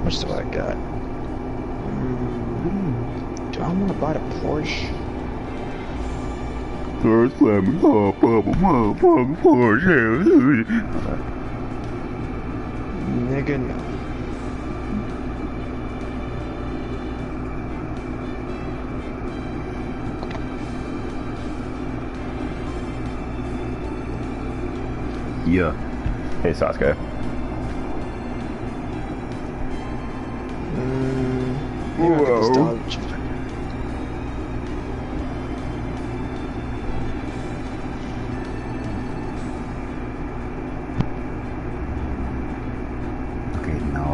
much do I got? Do I want to buy the Porsche? First let me hop up a motherfucking Porsche. Nigga, no. Yeah. Hey, Sasuke. Maybe I'll get this dog. Okay, no.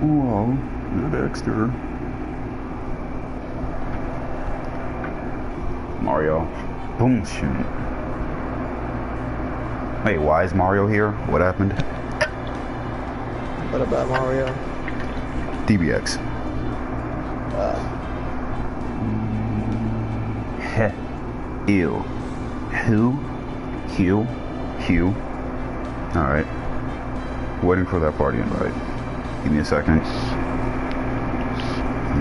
Whoa, good Dexter. Mario. Boom, shoot. Wait, why is Mario here? What happened? What about Mario? DBX. Heh. Ew. Who? Q? Q? Alright. Waiting for that party invite. Give me a second.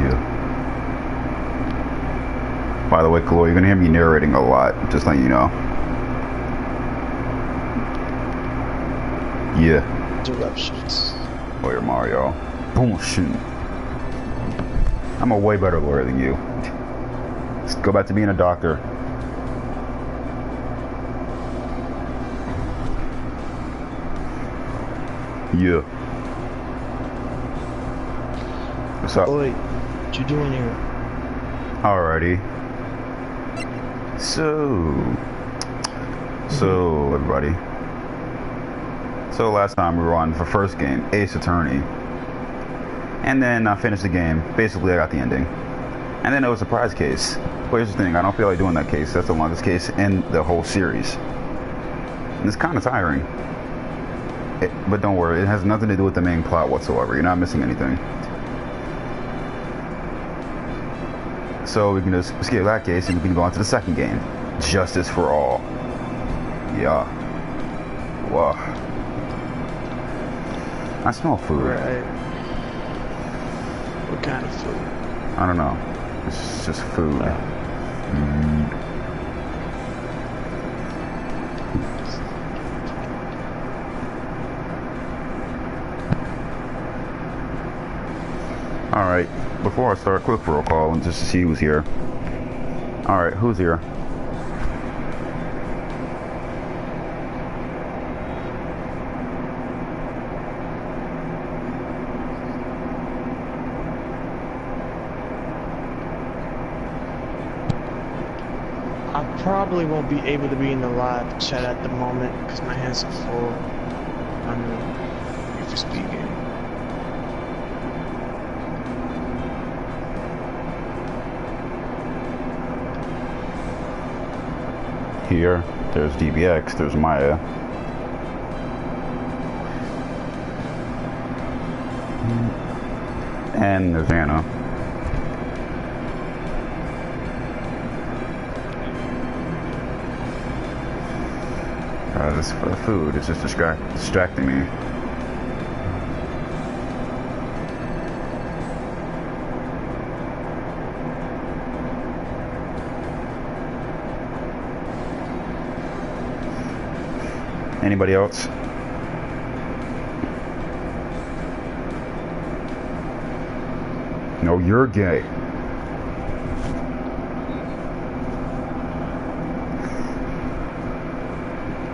Yeah. By the way, Chloe, you're gonna hear me narrating a lot, just letting you know. Yeah. Interruptions. Lawyer Mario. Boom, shoot. I'm a way better lawyer than you. Let's go back to being a doctor. Yeah. What's up? Boy, what you doing here? Alrighty. So everybody. So last time we were on the first game, Ace Attorney. And then I finished the game. Basically, I got the ending. And then it was a surprise case. But here's the thing, I don't feel like doing that case. That's the longest case in the whole series. And it's kind of tiring. But don't worry, it has nothing to do with the main plot whatsoever. You're not missing anything. So we can just skip that case and we can go on to the second game. Justice for All. Yeah. Wow. I smell food. Right. What kind of food? I don't know. It's just food. Alright, before I start, quick roll call and just to see who's here. Alright, who's here? I probably won't be able to be in the live chat at the moment because my hands are full. If you're speaking. Here, there's DBX, there's Maya. And there's Anna. This for the food, it's just distracting me. Anybody else? No, you're gay.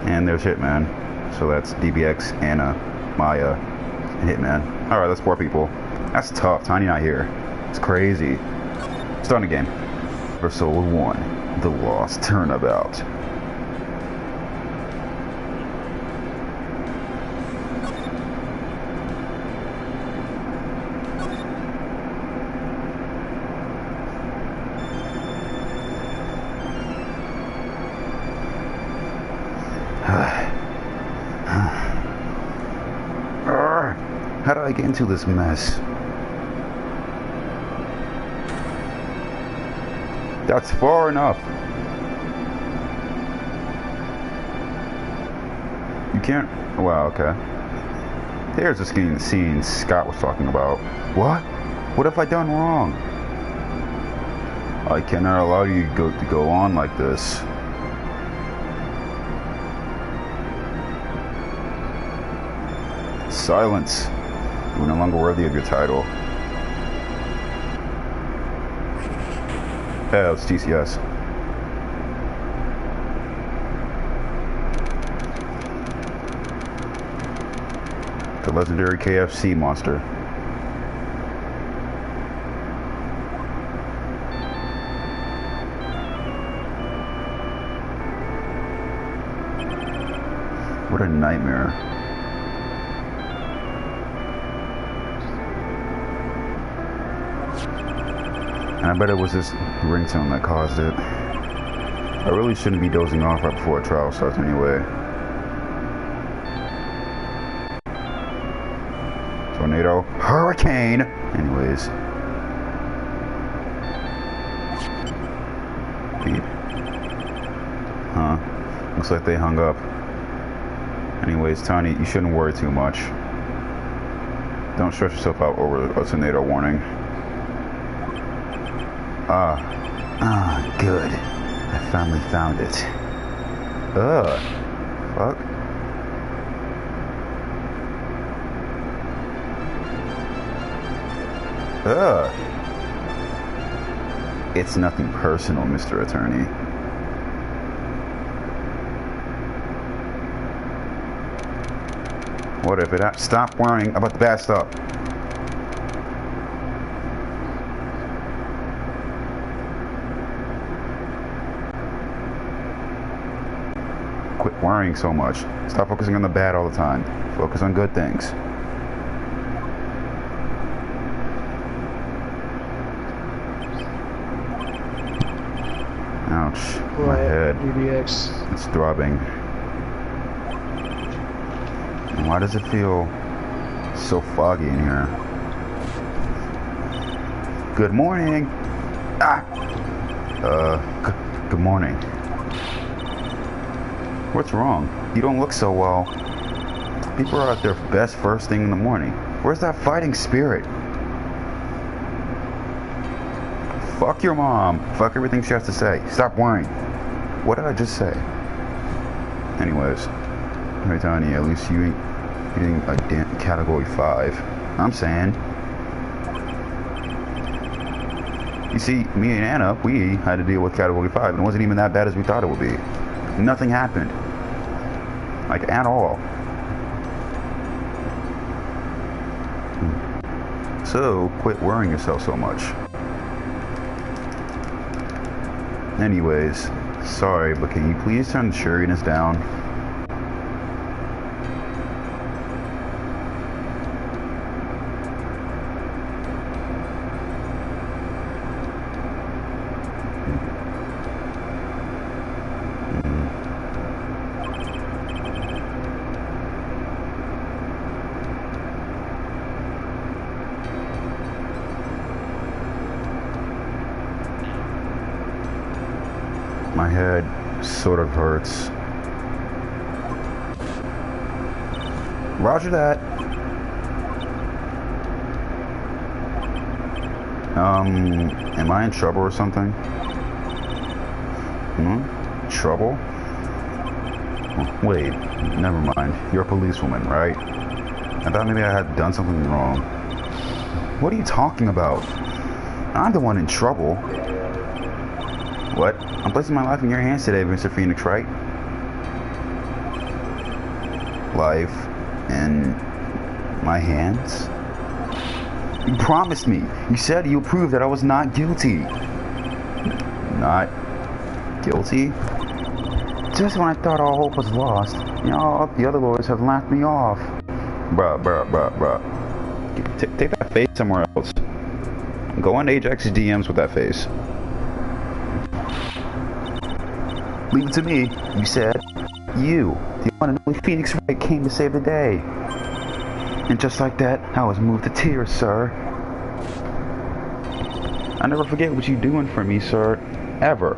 And there's Hitman. So that's DBX, Anna, Maya, and Hitman. Alright, that's 4 people. That's tough. Tiny not here. It's crazy. Starting the game. Episode 1. The Lost Turnabout. How did I get into this mess? That's far enough. You can't... Wow, okay. Here's the scene Scott was talking about. What? What have I done wrong? I cannot allow you to go on like this. Silence. You are no longer worthy of your title. Yeah, it's TCS. The legendary KFC monster. What a nightmare. And I bet it was this ringtone that caused it. I really shouldn't be dozing off right before a trial starts anyway. Tornado. Hurricane! Anyways. Beep. Huh. Looks like they hung up. Anyways, Tiny, you shouldn't worry too much. Don't stress yourself out over a tornado warning. Good. I finally found it. Fuck. It's nothing personal, Mr. Attorney. What if it... Stop worrying about the bad stuff. Quit worrying so much. Stop focusing on the bad all the time. Focus on good things. Ouch. My head. UDX. It's throbbing. And why does it feel so foggy in here? Good morning. Good morning. What's wrong? You don't look so well. People are at their best first thing in the morning. Where's that fighting spirit? Fuck your mom. Fuck everything she has to say. Stop worrying. What did I just say? Anyways. Hey, Tiny, at least you ain't getting a damn category 5. I'm saying. You see, me and Anna, we had to deal with category 5, and it wasn't even that bad as we thought it would be. Nothing happened. Like, at all. So, quit worrying yourself so much. Anyways, sorry, but can you please turn the cheeriness down? My head sort of hurts. Roger that. Am I in trouble or something? Trouble? Wait, never mind. You're a policewoman, right? I thought maybe I had done something wrong. What are you talking about? I'm the one in trouble. What? I'm placing my life in your hands today, Mr. Phoenix, right? Life in my hands? You promised me. You said you proved that I was not guilty. Not guilty? Just when I thought all hope was lost, you know, all the other lawyers have laughed me off. Bruh. Take that face somewhere else. Go on Ajax's DMs with that face. Leave it to me, you said. You, the one and only Phoenix Wright, came to save the day. And just like that, I was moved to tears, sir. I never forget what you're doing for me, sir. Ever.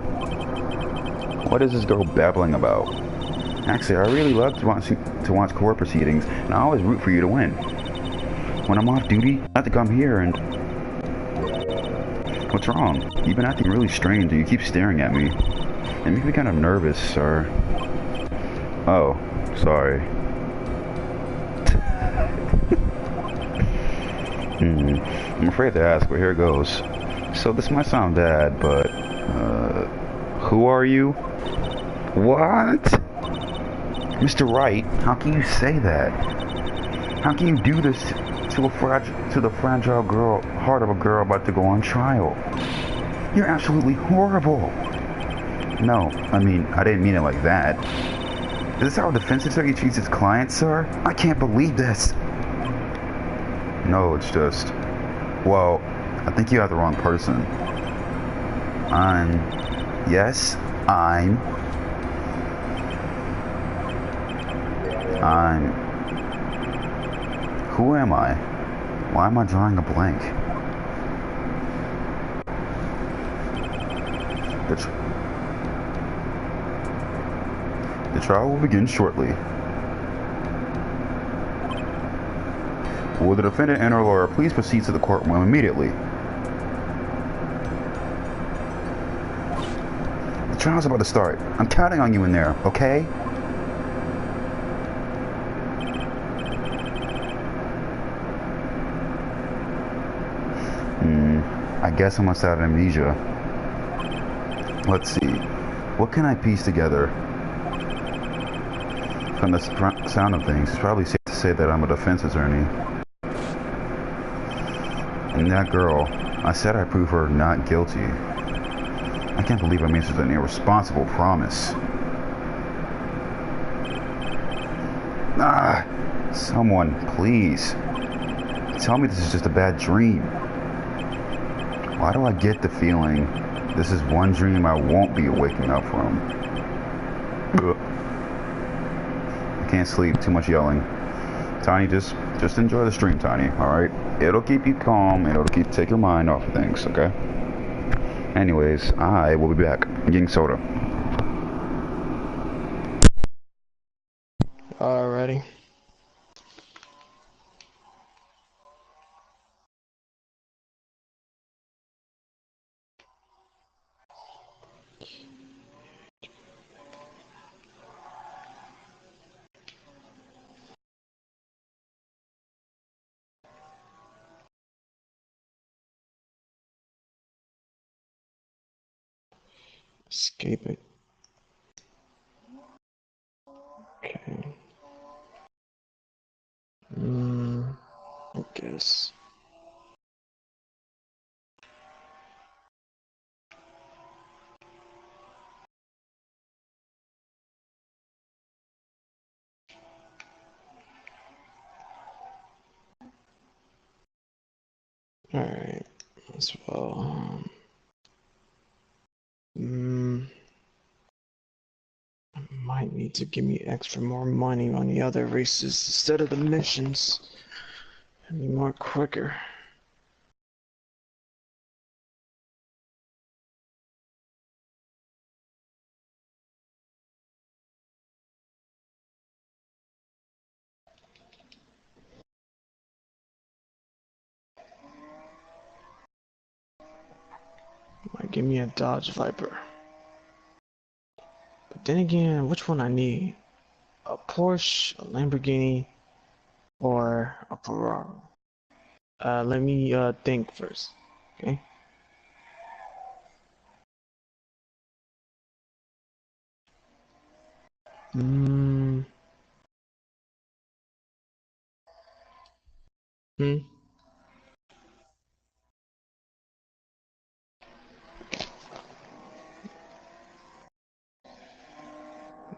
What is this girl babbling about? Actually, I really love to watch court proceedings, and I always root for you to win. When I'm off duty, I have to come here and... What's wrong? You've been acting really strange, and you keep staring at me. It makes me kind of nervous, sir. Oh, sorry. I'm afraid to ask, but here goes. So this might sound bad, but... who are you? What? Mr. Wright, how can you say that? How can you do this to the fragile girl, heart of a girl about to go on trial? You're absolutely horrible. No, I mean, I didn't mean it like that. Is this how a defense attorney treats his client, sir? I can't believe this. No, it's just... Well, I think you have the wrong person. Yes, Who am I? Why am I drawing a blank? The trial will begin shortly. Will the defendant and her lawyer please proceed to the courtroom immediately? The trial's about to start. I'm counting on you in there, okay? I guess I must have amnesia. Let's see. What can I piece together? From the sound of things, it's probably safe to say that I'm a defense attorney. And that girl, I said I'd prove her not guilty. I can't believe I made such an irresponsible promise. Someone, please. Tell me this is just a bad dream. Why do I get the feeling this is one dream I won't be waking up from? Ugh. I can't sleep, too much yelling. Tiny, just enjoy the stream, Tiny, alright? It'll keep you calm, it'll take your mind off of things, okay? Anyways, I will be back. I'm getting soda. Alrighty. Escape it. Okay. I guess. Alright. As well. Might need to give me extra more money on the other races instead of the missions. It'd be more quicker. Might give me a Dodge Viper. But then again, which one I need? A Porsche, a Lamborghini, or a Ferrari? Let me think first, okay?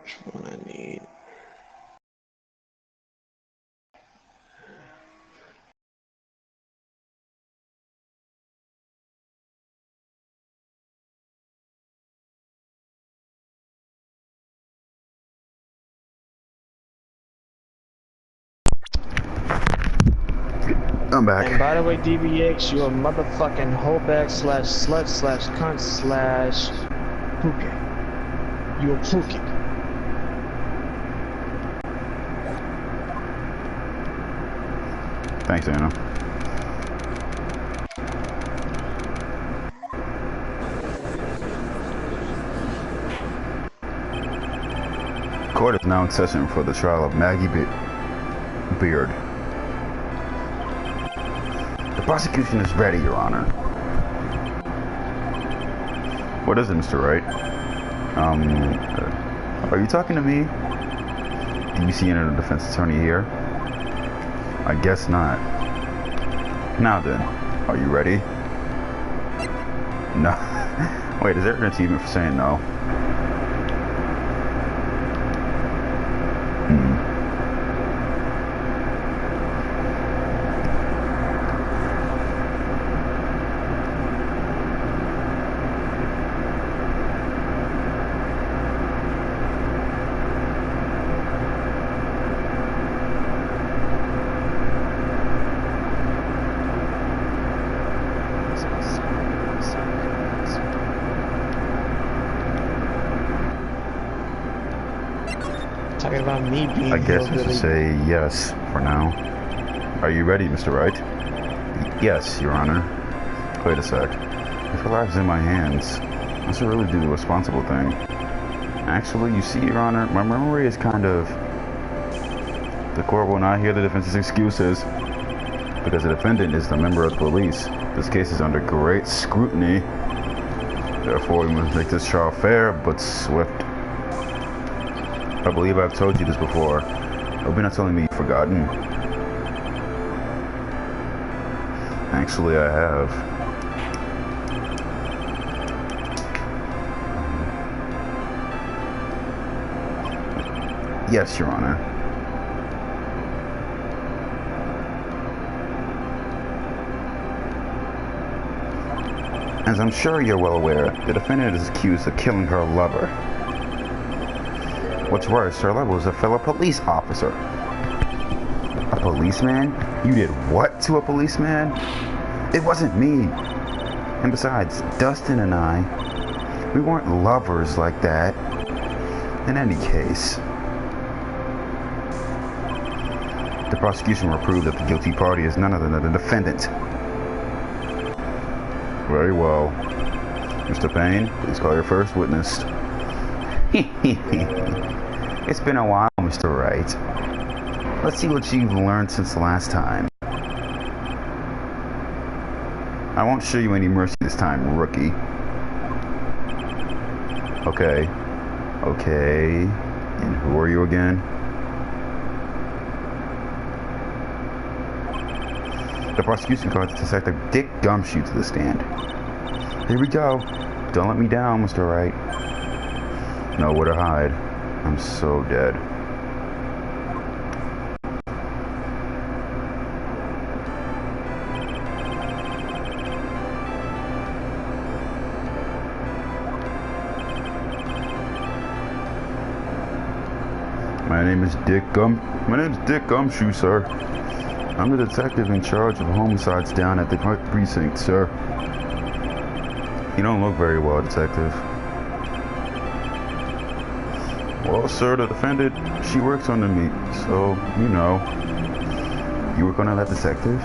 Which one I need? I'm back. And by the way, DBX, you a motherfucking holeback slash slut slash cunt slash crooked. You're crooked. Thanks, Anna. Court is now in session for the trial of Maggie Beard. The prosecution is ready, Your Honor. What is it, Mr. Wright? Are you talking to me? Do you see any defense attorney here? I guess not. Now then, are you ready? No. Wait, is there an achievement for saying no? Talking about me being I guess we should say yes for now. Are you ready, Mr. Wright? Yes, Your Honor. Wait a sec. If your life's in my hands, I should really do the responsible thing. Actually, you see, Your Honor, my memory is kind of... The court will not hear the defense's excuses because the defendant is the member of the police. This case is under great scrutiny. Therefore, we must make this trial fair but swift. I believe I've told you this before. Hope you're not telling me you've forgotten. Actually, I have. Yes, Your Honor. As I'm sure you're well aware, the defendant is accused of killing her lover. What's worse, her lover was a fellow police officer. A policeman? You did what to a policeman? It wasn't me. And besides, Dustin and I, we weren't lovers like that. In any case, the prosecution will prove that the guilty party is none other than the defendant. Very well. Mr. Payne, please call your first witness. It's been a while, Mr. Wright. Let's see what you've learned since the last time. I won't show you any mercy this time, rookie. Okay. Okay. And who are you again? The prosecution calls Detective Dick Gumshoe to the stand. Here we go. Don't let me down, Mr. Wright. Nowhere to hide. I'm so dead. My name is Dick Gumshoe, sir. I'm the detective in charge of homicides down at the precinct, sir. You don't look very well, detective. Well, sir, the defendant, she works under me, so, you know. You work under that detective?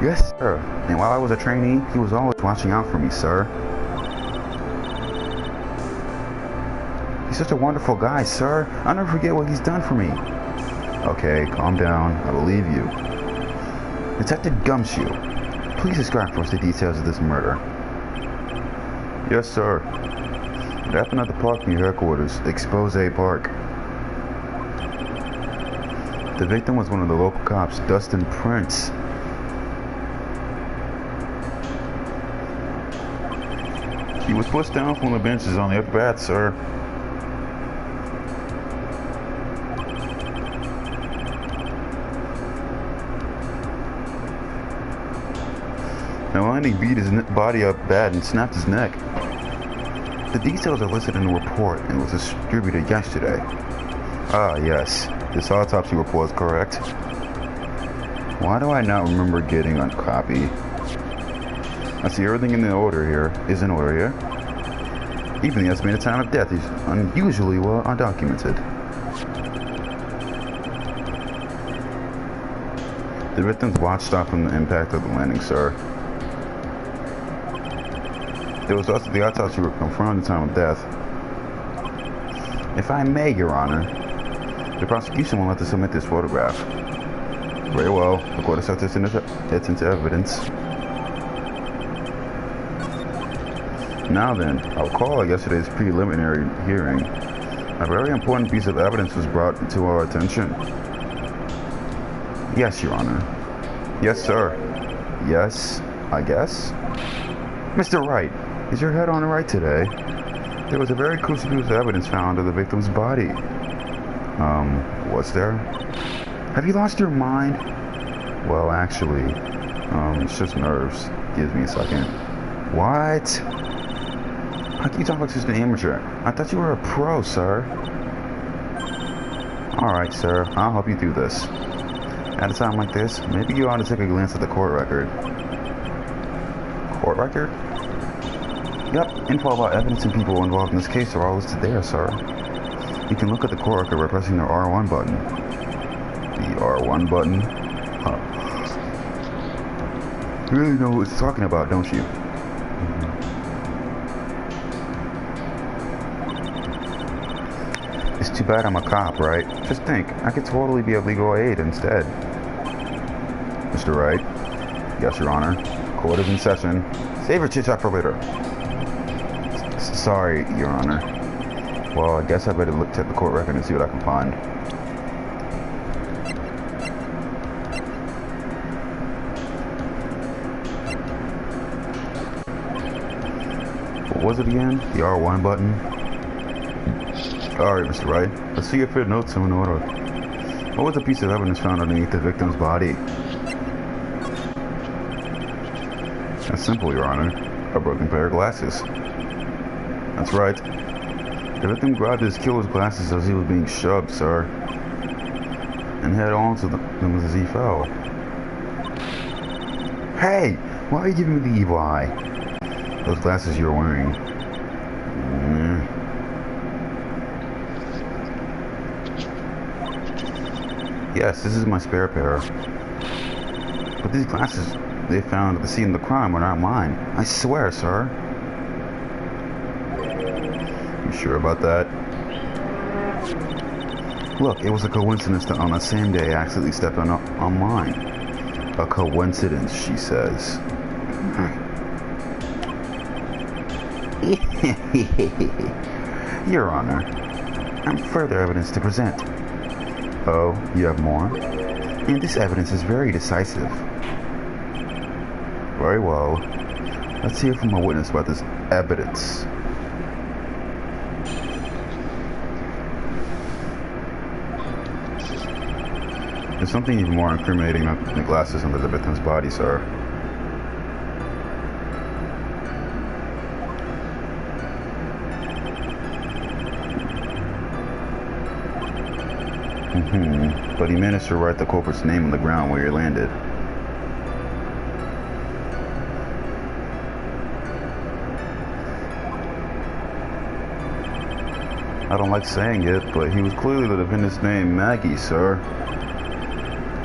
Yes, sir. And while I was a trainee, he was always watching out for me, sir. He's such a wonderful guy, sir. I'll never forget what he's done for me. Okay, calm down. I believe you. Detective Gumshoe, please describe for us the details of this murder. Yes, sir. It happened at the park near headquarters, Expose Park. The victim was one of the local cops, Dustin Prince. He was pushed down from the benches on the upper path, sir. The landing beat his body up bad and snapped his neck. The details are listed in the report and was distributed yesterday. Ah, yes. This autopsy report is correct. Why do I not remember getting a copy? I see everything in order here. Even the estimated time of death is unusually well undocumented. The victim's watch stopped from the impact of the landing, sir. There was also the autopsy report confirmed the time of death. If I may, Your Honor, the prosecution will have to submit this photograph. Very well. The court accepts this into evidence. Now then, I'll call yesterday's preliminary hearing. A very important piece of evidence was brought to our attention. Yes, Your Honor. Yes, sir. Yes, I guess. Mr. Wright, is your head on right today? There was a very crucial piece of evidence found of the victim's body. What's there? Have you lost your mind? Well, actually, it's just nerves. Give me a second. What? How can you talk like just an amateur? I thought you were a pro, sir. Alright, sir. I'll help you through this. At a time like this, maybe you ought to take a glance at the court record. Court record? Yep, info about evidence and people involved in this case are all listed there, sir. You can look at the court record by pressing the R1 button. The R1 button? Huh. You really know what it's talking about, don't you? It's too bad I'm a cop, right? Just think, I could totally be a legal aid instead. Mr. Wright? Yes, Your Honor. Court is in session. Save your chit-chat for later. Sorry, Your Honor. Well, I guess I better look at the court record and see what I can find. What was it again? The R1 button? Alright, Mr. Wright. Let's see if your notes are in order. What was the piece of evidence found underneath the victim's body? That's simple, Your Honor. A broken pair of glasses. That's right. The victim grabbed his killer's glasses as he was being shoved, sir. And held on to them as he fell. Hey! Why are you giving me the evil eye? Those glasses you're wearing. Yes, this is my spare pair. But these glasses they found at the scene of the crime were not mine. I swear, sir. You sure about that? Look, it was a coincidence that on the same day I accidentally stepped on mine. A coincidence, she says. Your Honor, I have further evidence to present. Oh, you have more? And this evidence is very decisive. Very well. Let's hear from a witness about this evidence. There's something even more incriminating than the glasses under the victim's body, sir. But he managed to write the culprit's name on the ground where he landed. I don't like saying it, but he was clearly the defendant's name, Maggie, sir.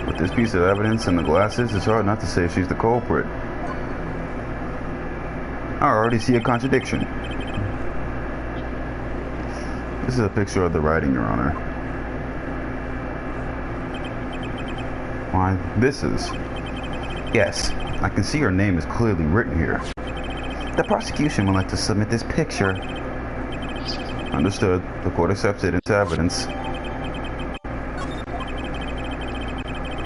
With this piece of evidence and the glasses, it's hard not to say she's the culprit. I already see a contradiction. This is a picture of the writing, Your Honor. Why, this is... Yes, I can see her name is clearly written here. The prosecution would like to submit this picture. Understood. The court accepts it into evidence.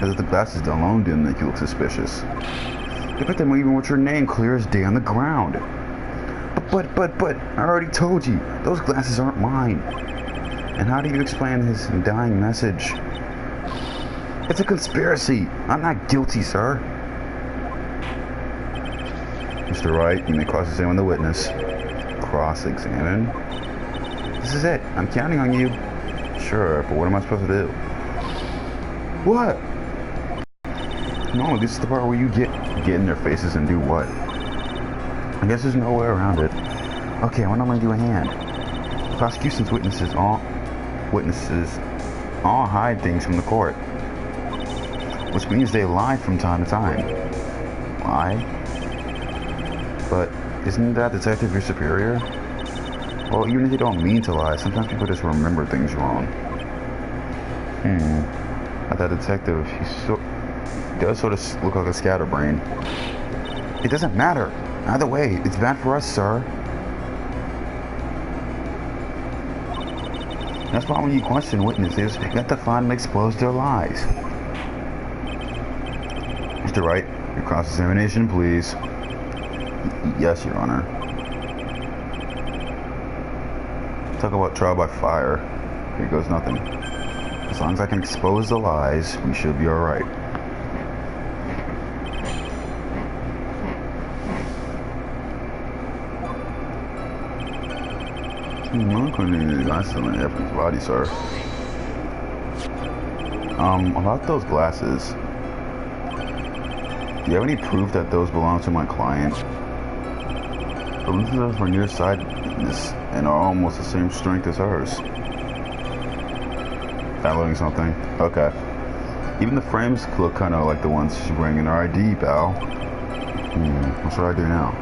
As if the glasses alone didn't make you look suspicious. The victim even wrote your name clear as day on the ground. But, I already told you, those glasses aren't mine. And how do you explain his dying message? It's a conspiracy. I'm not guilty, sir. Mr. Wright, you may cross-examine the witness. Cross-examine? This is it. I'm counting on you. Sure, but what am I supposed to do? What? No, this is the part where you get in their faces and do what? I guess there's no way around it. Okay, I want to lend you a hand. The prosecution's witnesses all hide things from the court, which means they lie from time to time. Lie? But isn't that detective your superior? Well, even if they don't mean to lie, sometimes people just remember things wrong. But that detective, he does sort of look like a scatterbrain. It doesn't matter. Either way, it's bad for us, sir. That's why when you question witnesses, you have to find and expose their lies. Mr. Wright, your cross-examination, please. Yes, Your Honor. Talk about trial by fire. Here goes nothing. As long as I can expose the lies, we should be alright. I'm couldn't need glasses on the Ephraim's body, sir. About those glasses. Do you have any proof that those belong to my client? The lenses are for nearsightedness and are almost the same strength as hers. Downloading something? Okay. Even the frames look kind of like the ones she's wearing in her ID, pal. What should I do now?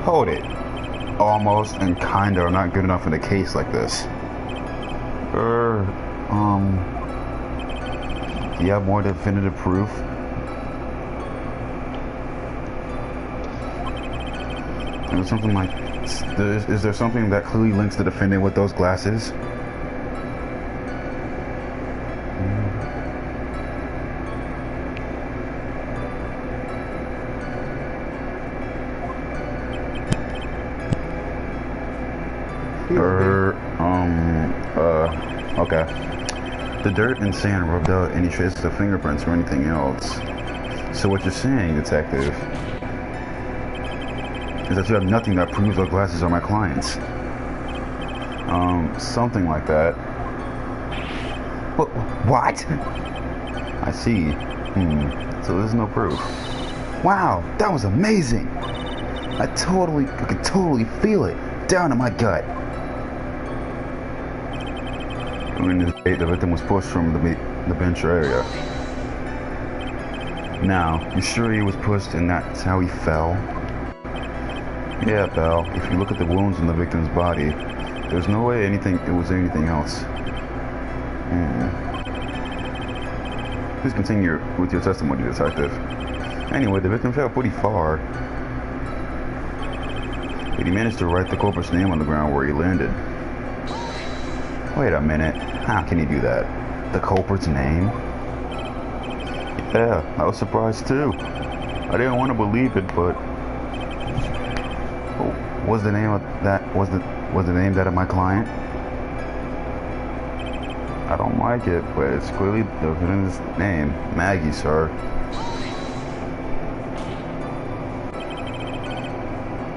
Hold it. Almost and kinda are not good enough in a case like this. Do you have more definitive proof? Is something like, is there something that clearly links the defendant with those glasses? Okay. The dirt and sand rubbed out any traces of fingerprints or anything else. So what you're saying, detective, is that you have nothing that proves those glasses are my client's. Something like that. What? I see. So there's no proof. Wow, that was amazing! I could totally feel it down in my gut. During this date, the victim was pushed from the bench area. Now, you sure he was pushed and that's how he fell? Yeah, pal. If you look at the wounds in the victim's body, there's no way it was anything else. Please continue with your testimony, detective. Anyway, the victim fell pretty far. But he managed to write the culprit's name on the ground where he landed. Wait a minute. How can he do that? The culprit's name? Yeah, I was surprised too. I didn't want to believe it, but was the name of that of my client? I don't like it, but it's clearly the victim's name, Maggie, sir.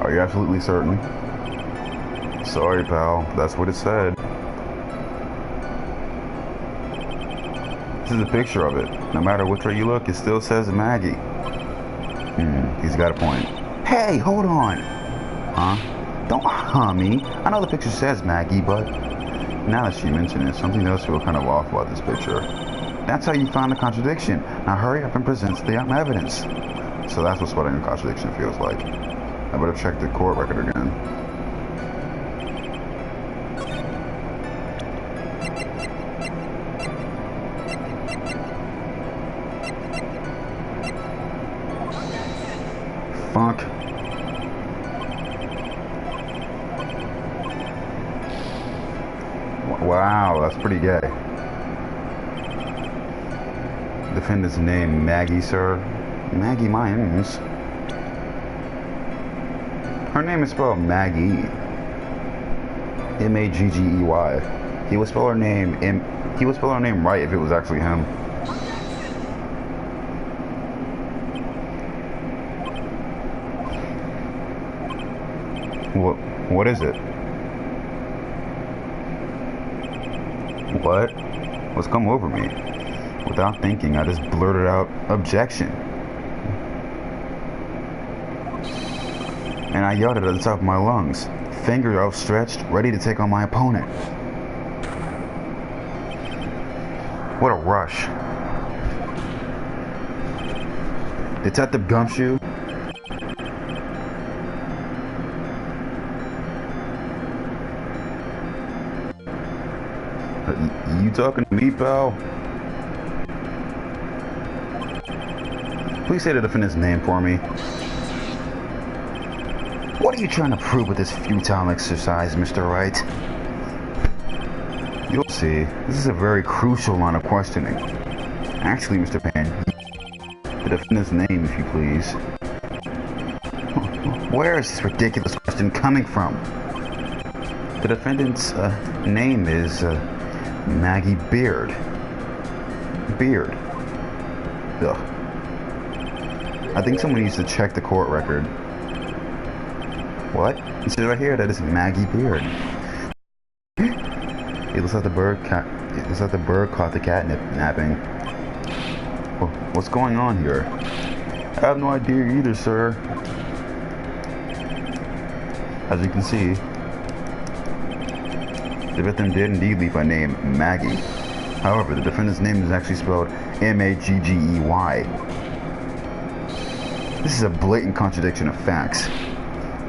Are you absolutely certain? Sorry, pal. That's what it said. This is a picture of it. No matter which way you look, it still says Maggie. He's got a point. Hey, hold on! Huh? Don't me. I know the picture says Maggie, but now that she mentioned it, something else feels kind of off about this picture. That's how you found the contradiction. Now hurry up and present the evidence. So that's what spotting a contradiction feels like. I better check the court record again. Fuck. Wow, that's pretty gay. Defendant's name, Maggie, sir. Maggie Myers. Her name is spelled Maggie. M-A-G-G-E-Y. He would spell her name right if it was actually him. What is it? What? What's come over me? Without thinking, I just blurted out, objection. and I yelled it at the top of my lungs, finger outstretched, ready to take on my opponent. What a rush. Detective Gumshoe? You talking to me, pal? Please say the defendant's name for me. What are you trying to prove with this futile exercise, Mr. Wright? You'll see. This is a very crucial line of questioning. Actually, Mr. Payne, the defendant's name, if you please. Where is this ridiculous question coming from? The defendant's name is Maggie Beard. Beard. Ugh. I think someone needs to check the court record. What? It says right here that it's Maggie Beard. It looks like the bird caught the cat napping. What's going on here? I have no idea either, sir. As you can see, the victim did indeed leave by name Maggie. However, the defendant's name is actually spelled M-A-G-G-E-Y. This is a blatant contradiction of facts.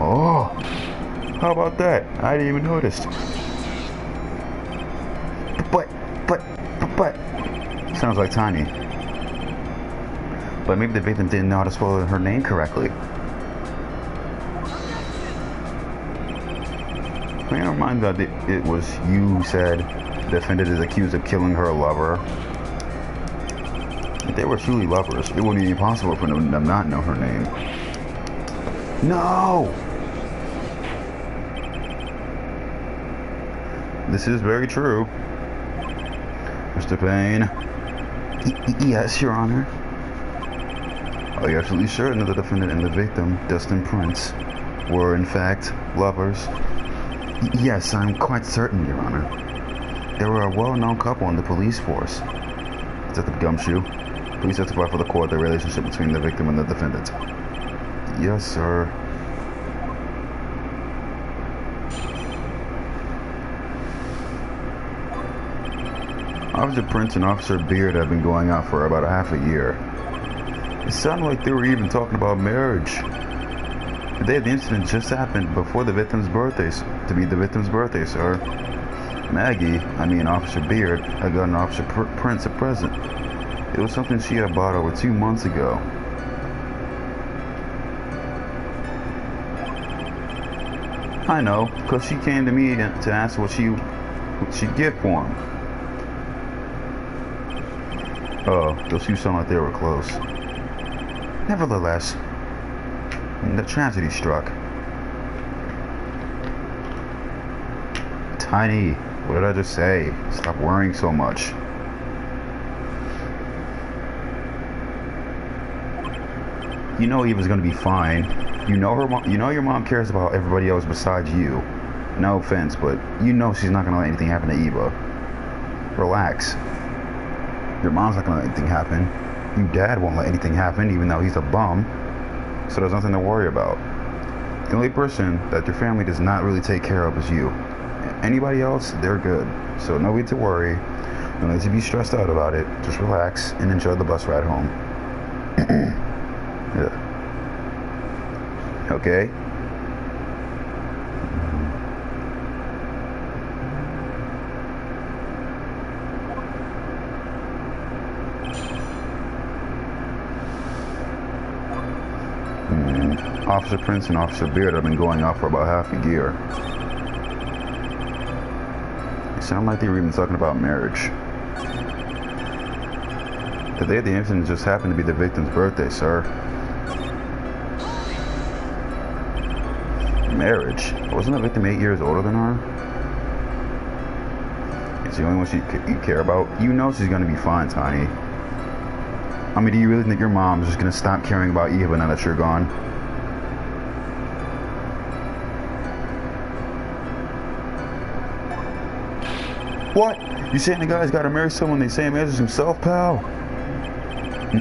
Oh, how about that? I didn't even notice. But, sounds like Tiny. But maybe the victim didn't know how to spell her name correctly. May I remind that it was you who said the defendant is accused of killing her lover. If they were truly lovers, it wouldn't be possible for them to not know her name. No! This is very true. Mr. Payne? Yes, Your Honor. Are you absolutely certain that the defendant and the victim, Dustin Prince, were in fact lovers? Yes, I'm quite certain, Your Honor. They were a well-known couple in the police force. Detective Gumshoe, please testify for the court the relationship between the victim and the defendant. Yes, sir. Officer Prince and Officer Beard have been going out for about half a year. It sounded like they were even talking about marriage. The day of the incident just happened before the victim's birthday, to be the victim's birthday, sir. Maggie, Officer Beard, had gotten Officer Prince a present. It was something she had bought over 2 months ago. I know, because she came to me to ask what she'd get for him. Oh, those two sound like they were close. Nevertheless, the tragedy struck. Tiny, what did I just say? Stop worrying so much. You know Eva's gonna be fine. You know your mom cares about everybody else besides you. No offense, but you know she's not gonna let anything happen to Eva. Relax. Your mom's not gonna let anything happen. Your dad won't let anything happen, even though he's a bum. So there's nothing to worry about. The only person that your family does not really take care of is you. Anybody else, they're good. So no need to worry. No need to be stressed out about it. Just relax and enjoy the bus ride home. Yeah. Okay? Officer Prince and Officer Beard have been going out for about half a year. It sounded like they were even talking about marriage. The day of the incident just happened to be the victim's birthday, sir. Marriage? Wasn't the victim 8 years older than her? It's the only one you care about. You know she's gonna be fine, Tiny. Do you really think your mom is just gonna stop caring about Eva now that you're gone? What? You saying the guy's gotta marry someone the same age as himself, pal?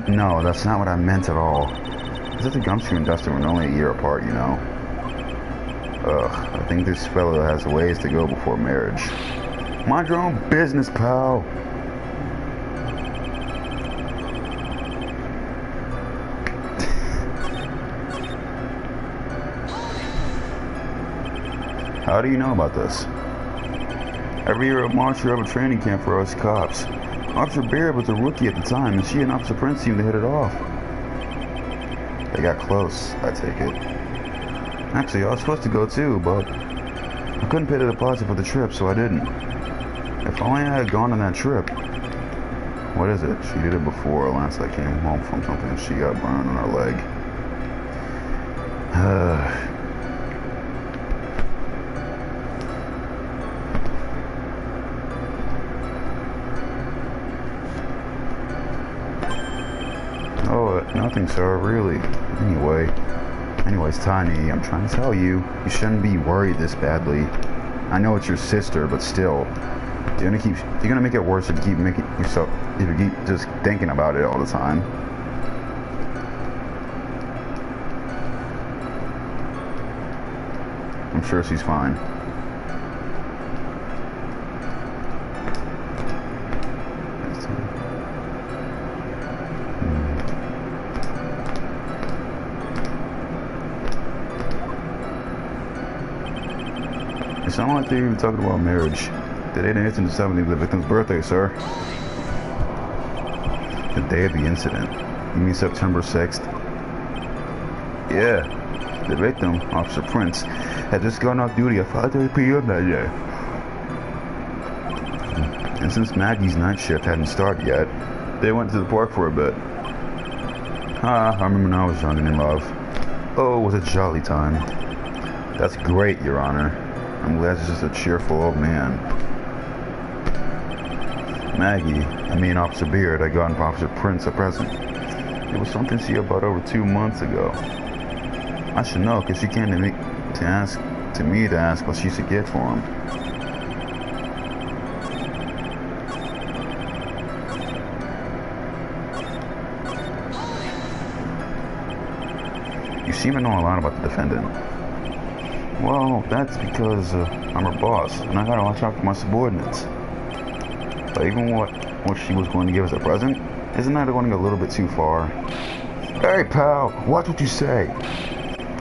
No, that's not what I meant at all. Detective Gumshoe and Dustin were only a year apart, you know. Ugh, I think this fellow has ways to go before marriage. Mind your own business, pal. How do you know about this? Every year at March, you have a training camp for us cops. Officer Beard was a rookie at the time, and she and Officer Prince seemed to hit it off. They got close, I take it. Actually, I was supposed to go too, but I couldn't pay the deposit for the trip, so I didn't. If only I had gone on that trip. What is it? She did it before. Last I came home from something, she got burned on her leg. Oh, nothing, sir, really. Anyways, Tiny, I'm trying to tell you, you shouldn't be worried this badly. I know it's your sister, but still, you're gonna make it worse if you keep making yourself, if you keep just thinking about it all the time. I'm sure she's fine. It sounded like they were even talking about marriage. The date and incident is the victim's birthday, sir. The day of the incident. You mean September 6th? Yeah. The victim, Officer Prince, had just gone off duty at 5:30 p.m. that day. And since Maggie's night shift hadn't started yet, they went to the park for a bit. I remember when I was young and in love. Oh, it was a jolly time. That's great, Your Honor. I'm glad he's just a cheerful old man. Maggie, Officer Beard, had gotten Officer Prince a present. It was something she had bought over 2 months ago. I should know, because she came to me to ask what she should get for him. You seem to know a lot about the defendant. Well, that's because I'm her boss, and I gotta watch out for my subordinates. But even what she was going to give as a present, isn't that going a little bit too far? Hey, pal, watch what you say.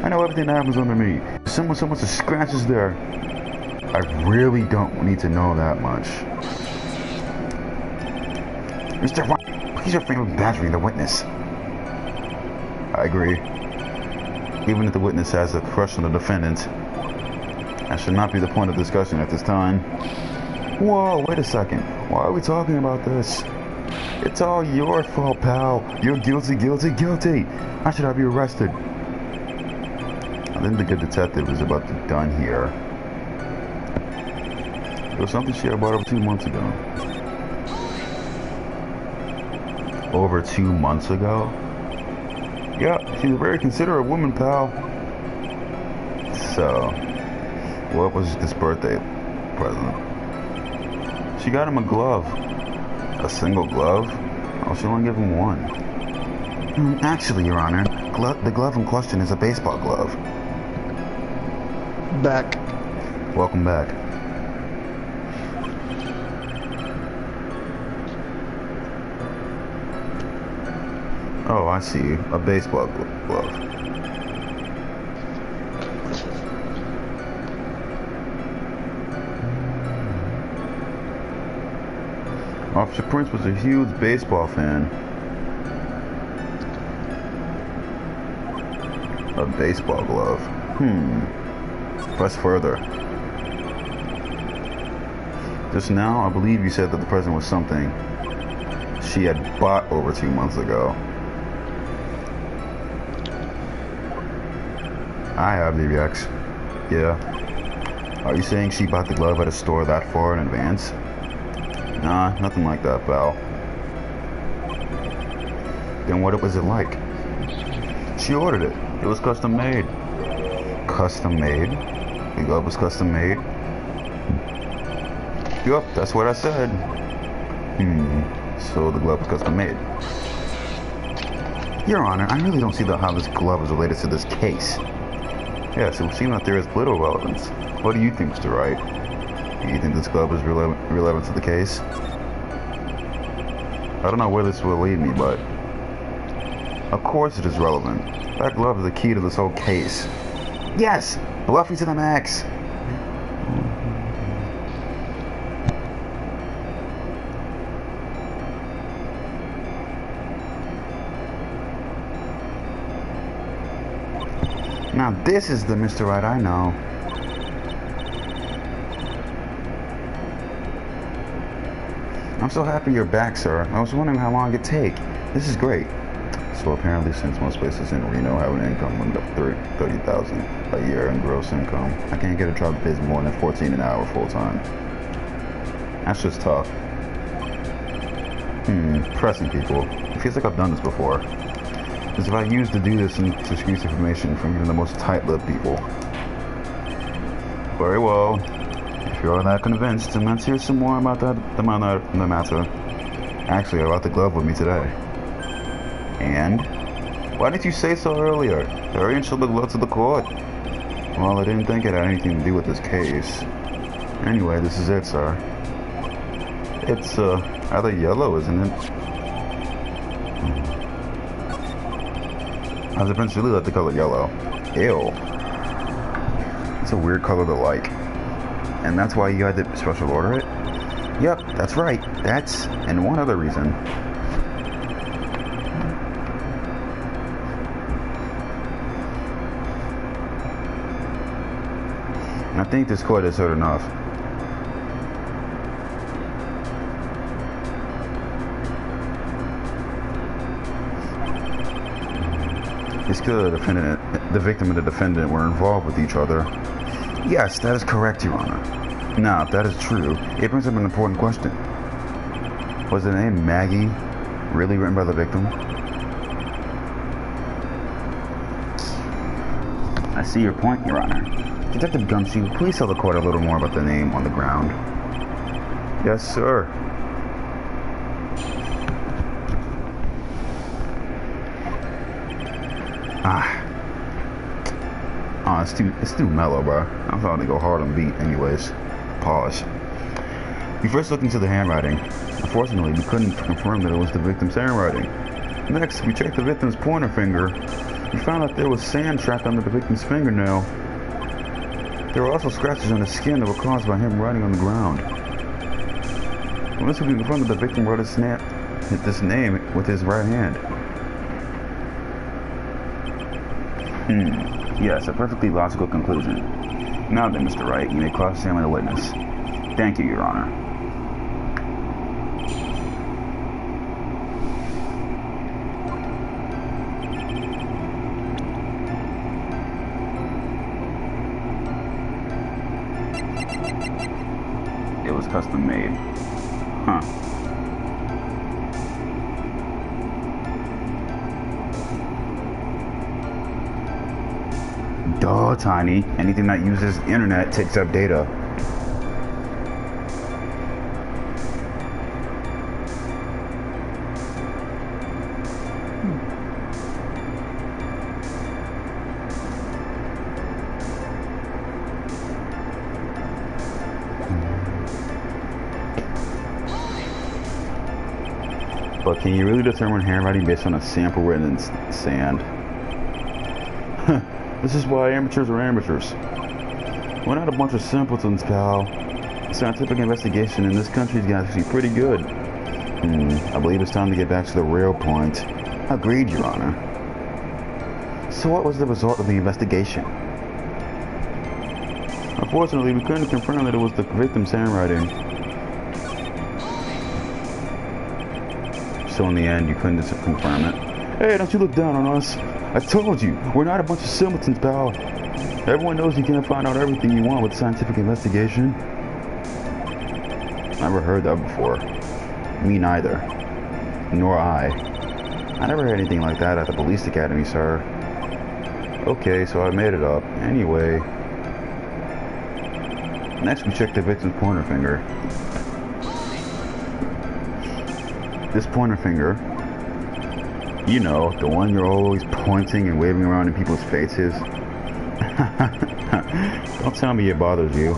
I know everything that happens under me. If someone so much as scratches there, I really don't need to know that much. Mr. White, please refrain from badgering the witness. I agree. Even if the witness has a crush on the defendant, that should not be the point of discussion at this time. Whoa, wait a second. Why are we talking about this? It's all your fault, pal. You're guilty, guilty, guilty. How should I be arrested? I think the good detective is about to be done here. It was something she had bought over 2 months ago. Over 2 months ago? Yeah, she's a very considerate woman, pal. So, what was this birthday present? She got him a glove. A single glove? Oh, she only gave him one. Actually, Your Honor, the glove in question is a baseball glove. Back. Welcome back. Oh, I see. A baseball glove. Officer Prince was a huge baseball fan. A baseball glove. Press further. Just now, I believe you said that the present was something she had bought over 2 months ago. I have DBX. Yeah. Are you saying she bought the glove at a store that far in advance? Nah, nothing like that, pal. Then what was it like? She ordered it. It was custom made. Custom made? The glove was custom made? Yup, that's what I said. So the glove was custom made. Your Honor, I really don't see how this glove is related to this case. Yes, it would seem that there is little relevance. What do you think, Mr. Wright? Do you think this glove is relevant to the case? I don't know where this will lead me, but... Of course it is relevant. That glove is the key to this whole case. Yes! Bluffy to the max! Now this is the Mr. Right I know. I'm so happy you're back, sir. I was wondering how long it'd take. This is great. So apparently, since most places in Reno have an income limit of $30,000 a year in gross income, I can't get a job that pays more than $14 an hour full time. That's just tough. Pressing people. It feels like I've done this before. As if I used to do this to squeeze information from even the most tight-lipped people. Very well. If you're not convinced, then let's hear some more about the matter. Actually, I brought the glove with me today. And? Why didn't you say so earlier? Hurry and show the glove to the court. Well, I didn't think it had anything to do with this case. Anyway, this is it, sir. It's, rather yellow, isn't it? I was eventually like the color yellow. Ew. It's a weird color to like. And that's why you had to special order it? Yep, that's right. That's, and one other reason. I think this court has heard enough. It's clear the victim and the defendant were involved with each other. Yes, that is correct, Your Honor. Now, if that is true, it brings up an important question. Was the name Maggie really written by the victim? I see your point, Your Honor. Detective Gumshoe, please tell the court a little more about the name on the ground. Yes, sir. It's too mellow, bro. I'm trying to go hard on beat anyways. Pause. We first looked into the handwriting. Unfortunately, we couldn't confirm that it was the victim's handwriting. Next, we checked the victim's pointer finger. We found that there was sand trapped under the victim's fingernail. There were also scratches on his skin that were caused by him writing on the ground. Once we confirmed that the victim wrote this name with his right hand. Yes, a perfectly logical conclusion. Now then, Mr. Wright, you may cross-examine the witness. Thank you, Your Honor. It was custom made. Huh. Duh, Tiny. Anything that uses the internet takes up data. But can you really determine handwriting based on a sample written in sand? This is why amateurs are amateurs. We're not a bunch of simpletons, pal. Scientific investigation in this country is actually pretty good. I believe it's time to get back to the real point. Agreed, Your Honor. So what was the result of the investigation? Unfortunately, we couldn't confirm that it was the victim's handwriting. So in the end, you couldn't confirm it. Hey, don't you look down on us. I told you, we're not a bunch of simpletons, pal. Everyone knows you can't find out everything you want with scientific investigation. Never heard that before. Me neither. Nor I. I never heard anything like that at the police academy, sir. Okay, so I made it up. Anyway. Next, we checked the victim's pointer finger. This pointer finger, you know, the one you're always pointing and waving around in people's faces. Don't tell me it bothers you.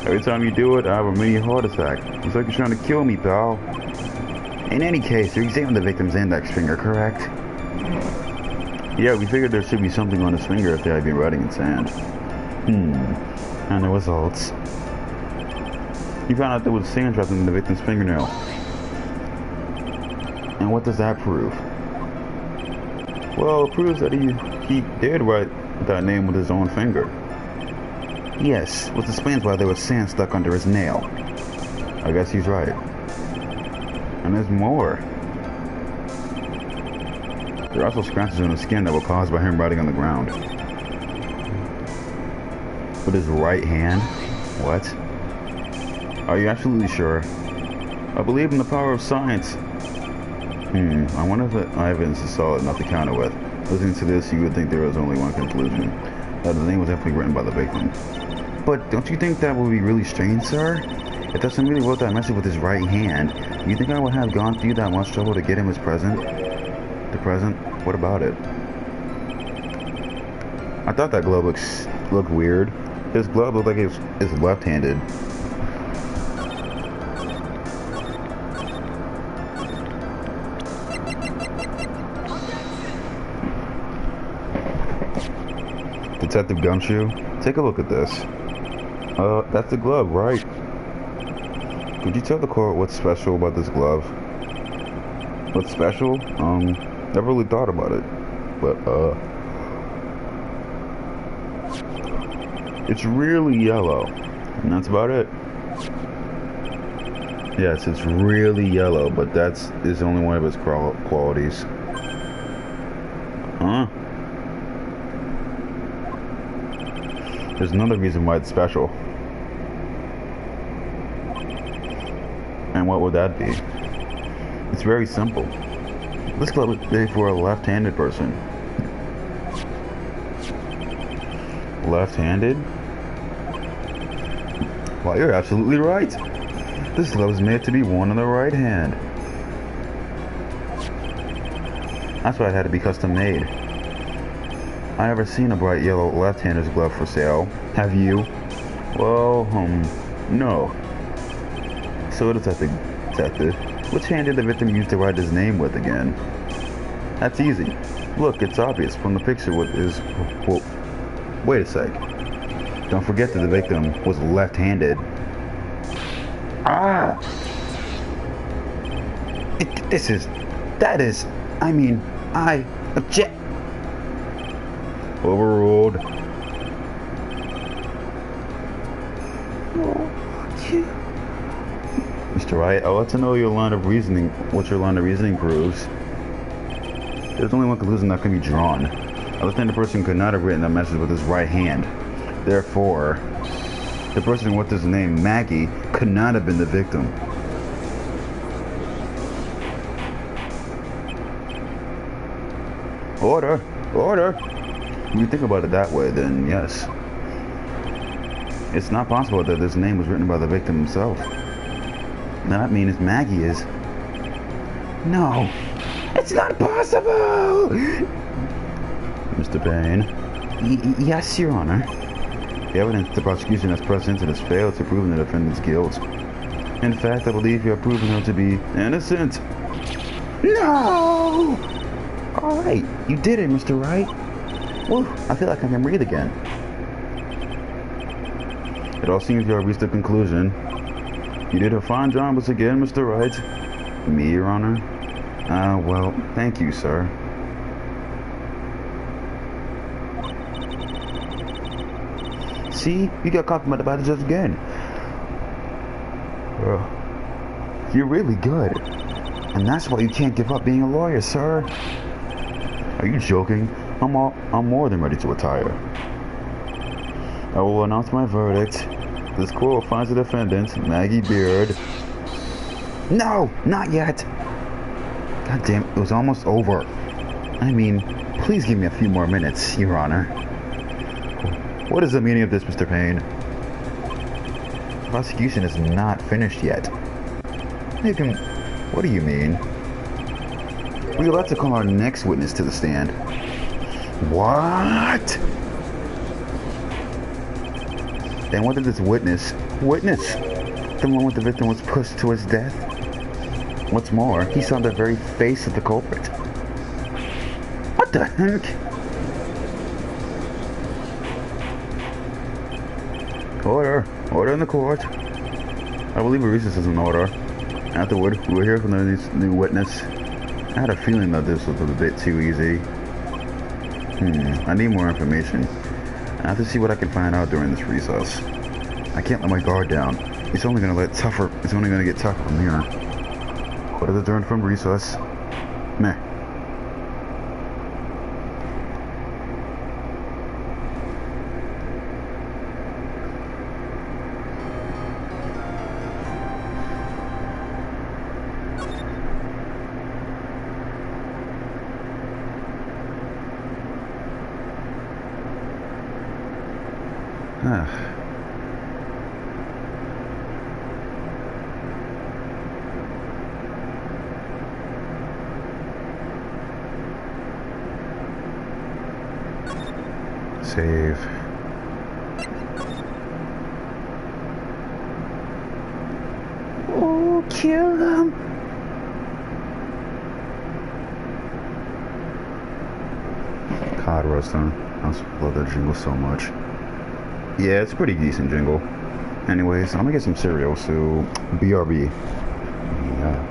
Every time you do it, I have a mini heart attack. It's like you're trying to kill me, pal. In any case, you examined the victim's index finger, correct? Yeah, we figured there should be something on his finger if they had been writing in sand. And the results. You found out there was sand trapped in the victim's fingernail. And what does that prove? Well, it proves that he did write that name with his own finger. Yes, which explains why there was sand stuck under his nail. I guess he's right. And there's more. There are also scratches on his skin that were caused by him writing on the ground. With his right hand? What? Are you absolutely sure? I believe in the power of science. I wonder if the evidence is solid enough to counter with. Listening to this, you would think there was only one conclusion. That the name was definitely written by the victim. But don't you think that would be really strange, sir? If that somebody wrote that message with his right hand, you think I would have gone through that much trouble to get him his present? The present? What about it? I thought that glove looked weird. His glove looked like it's left-handed. Detective Gumshoe, take a look at this. That's the glove, right? Could you tell the court what's special about this glove? What's special? Never really thought about it. But, it's really yellow. And that's about it. Yes, it's really yellow, but that's only one of its qualities. Huh? There's another reason why it's special. And what would that be? It's very simple. This glove is made for a left-handed person. Left-handed? Well, you're absolutely right. This glove is made to be worn on the right hand. That's why it had to be custom made. I never seen a bright yellow left-hander's glove for sale. Have you? Well, no. So detective, which hand did the victim use to write his name with again? That's easy. Look, it's obvious from the picture what is... Well, wait a sec. Don't forget that the victim was left-handed. Ah! I object. Overruled. Mr. Wright, I'd like to know your line of reasoning, what your line of reasoning proves. There's only one conclusion that can be drawn. A left-handed person could not have written that message with his right hand. Therefore, the person with his name, Maggie, could not have been the victim. Order! Order! If you think about it that way, then yes. It's not possible that this name was written by the victim himself. Now that means Maggie is... No! It's not possible! Mr. Payne. Yes, Your Honor. The evidence the prosecution has presented has failed to prove the defendant's guilt. In fact, I believe you have proven her to be innocent. No! Alright, you did it, Mr. Wright. Whew, I feel like I can breathe again. It all seems you have reached a conclusion. You did a fine job once again, Mr. Wright. Me, Your Honor? Well, thank you, sir. See? You got complimented by the judge again. You're really good. And that's why you can't give up being a lawyer, sir. Are you joking? I'm more than ready to retire. I will announce my verdict. This court finds the defendant, Maggie Beard. No! Not yet! God damn, it was almost over. I mean, please give me a few more minutes, Your Honor. What is the meaning of this, Mr. Payne? The prosecution is not finished yet. What do you mean? We're about to call our next witness to the stand. What? Then what did this witness the moment the victim was pushed to his death? What's more, he saw the very face of the culprit. What the heck? Order in the court. I believe a recess is an order. Afterward, we will hear from the new witness. I had a feeling that this was a bit too easy. I need more information. I have to see what I can find out during this recess. I can't let my guard down. It's only gonna get tougher from here. What is adjourned from recess? Meh. Save. Oh, kill them! Cod roasting. I love that jingle so much. Yeah, it's a pretty decent jingle. Anyways, I'm gonna get some cereal, so BRB. Yeah.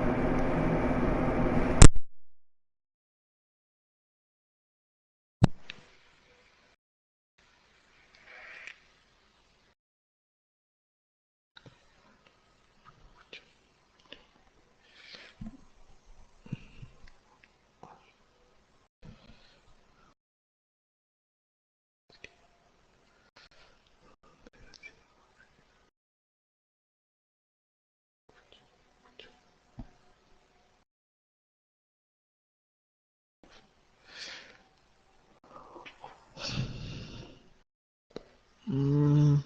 Mm.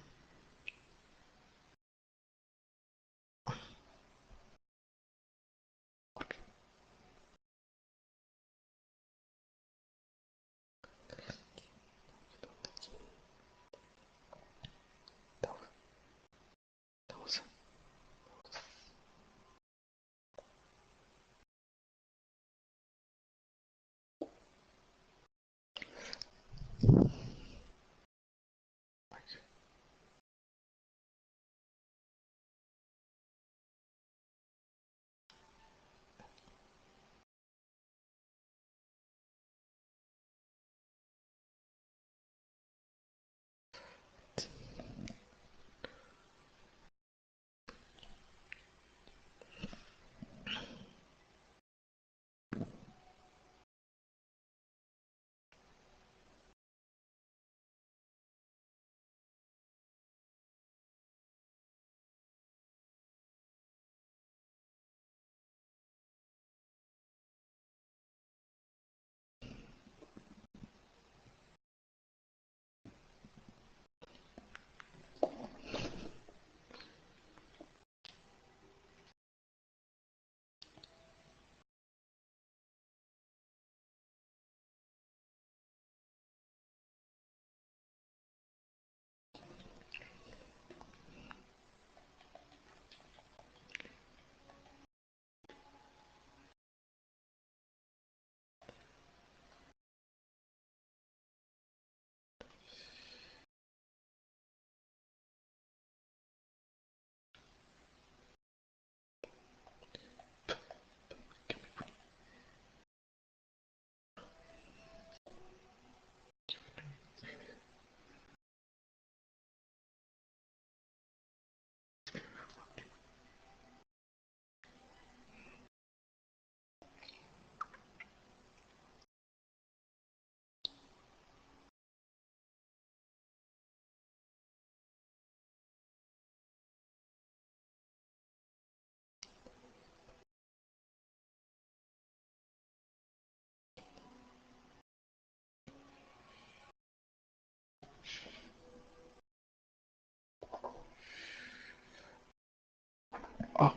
Oh.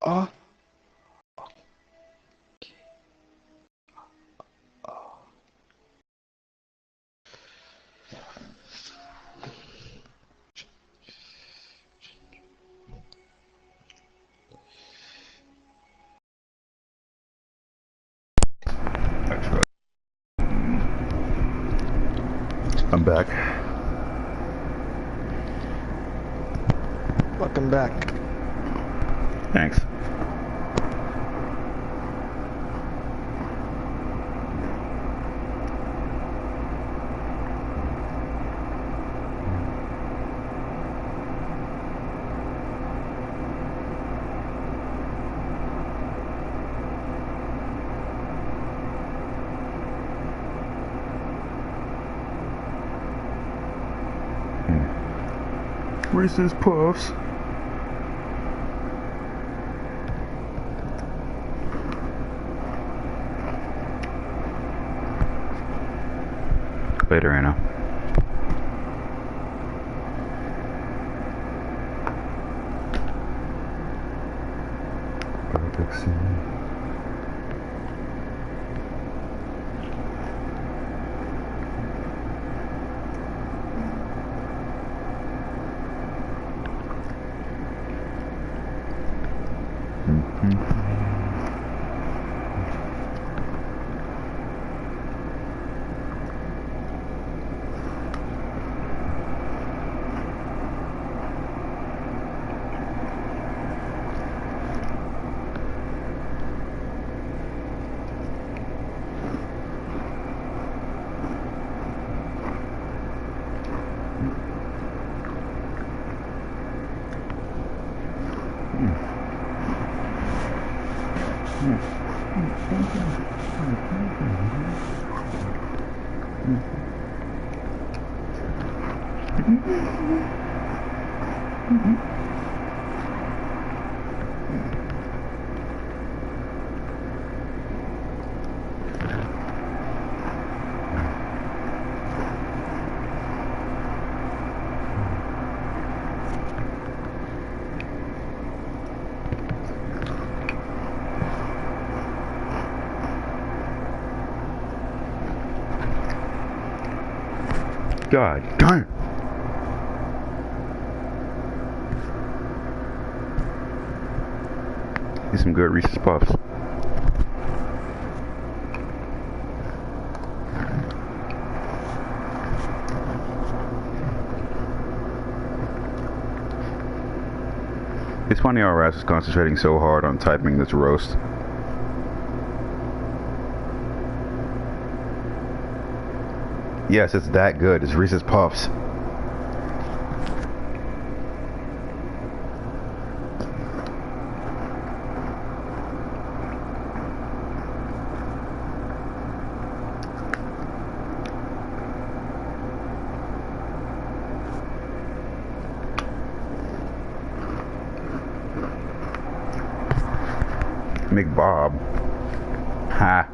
Oh. Welcome back. Welcome back. Thanks. Reese's Puffs. Later, Anna. God damn. Need some good Reese's Puffs. It's funny how Raz is concentrating so hard on typing this roast. Yes, it's that good. It's Reese's Puffs. McBob. Ha.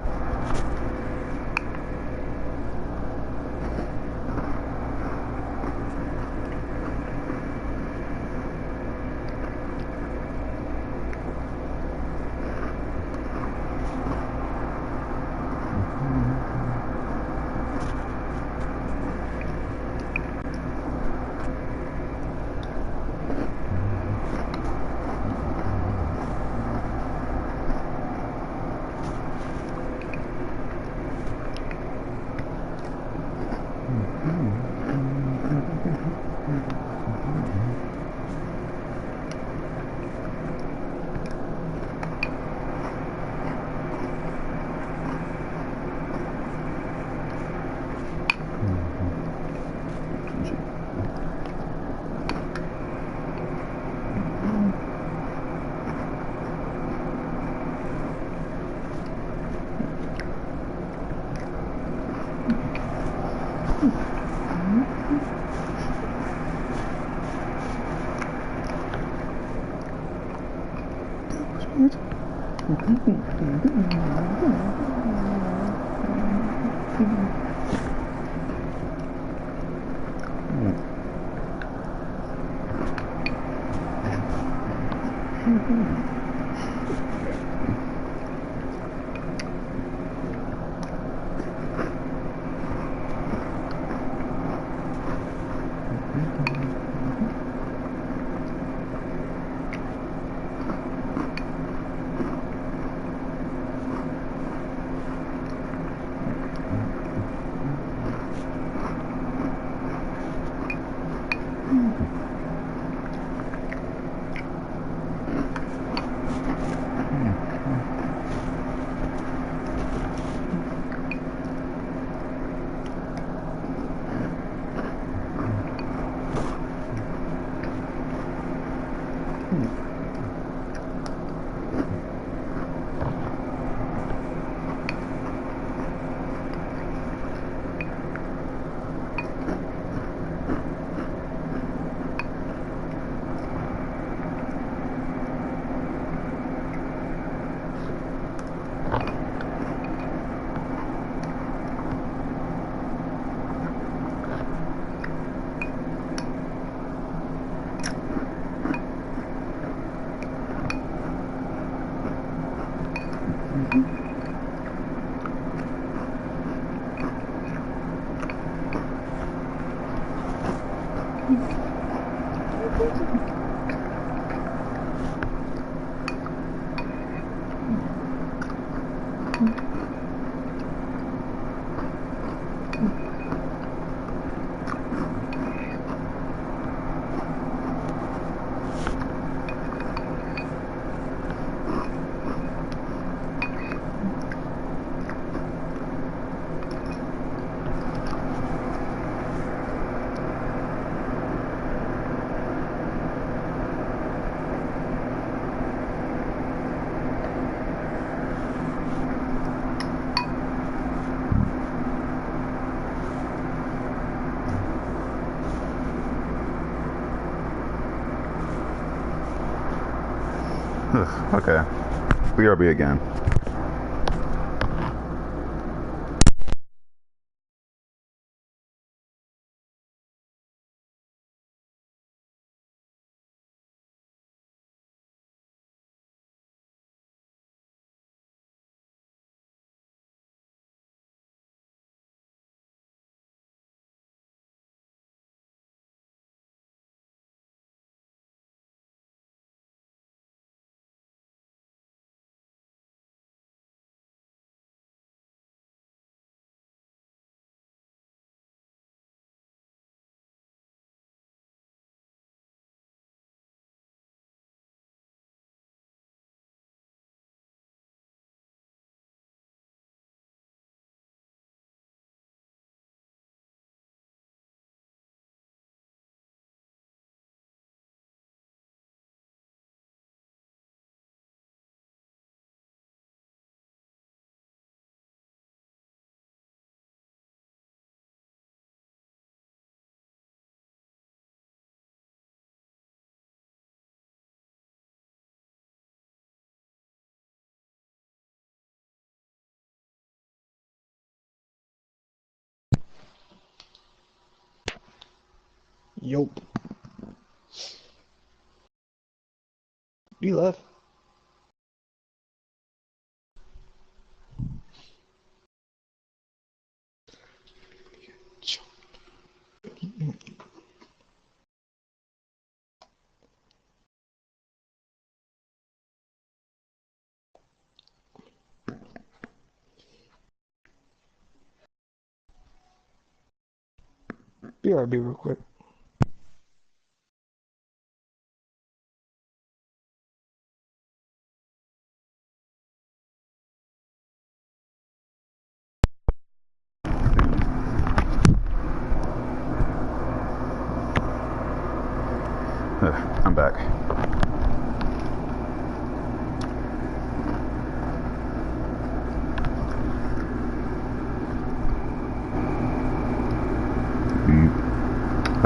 Okay. BRB again. Yo. You left. BRB real quick. I'm back.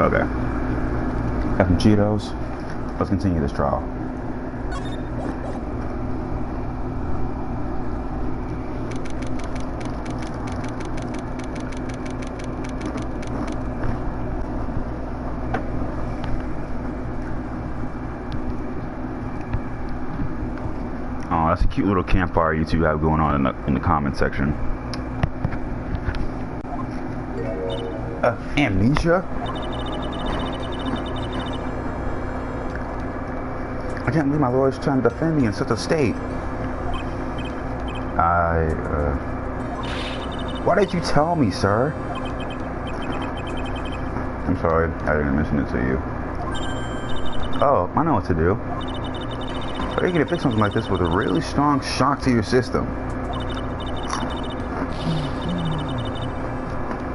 Okay. Got some Cheetos. Let's continue this trial. Oh, that's a cute little campfire you two have going on in the comment section. Amnesia? I can't believe my lawyer's trying to defend me in such a state. Why did you tell me, sir? I'm sorry, I didn't mention it to you. Oh, I know what to do. But you can fix something like this with a really strong shock to your system.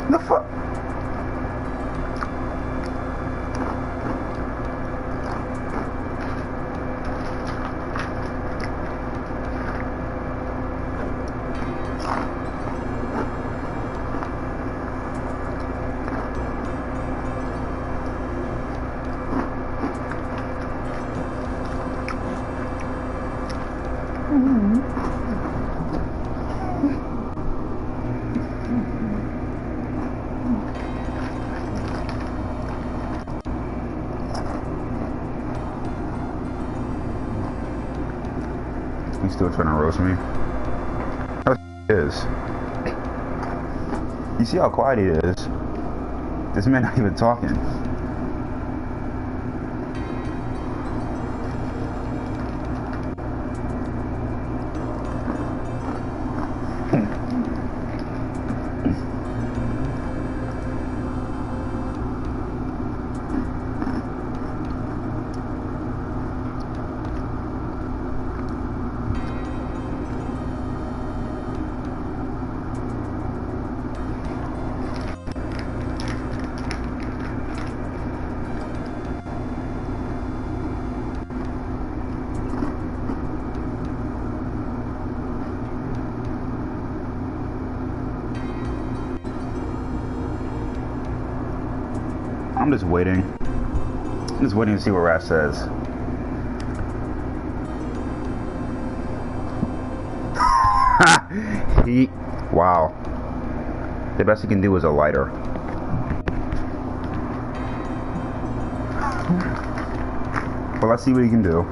The fuck? You still trying to roast me? is. You see how quiet he is? This man not even talking. I'm just waiting. I'm just waiting to see what Raph says. Wow. The best he can do is a lighter. Well, let's see what he can do.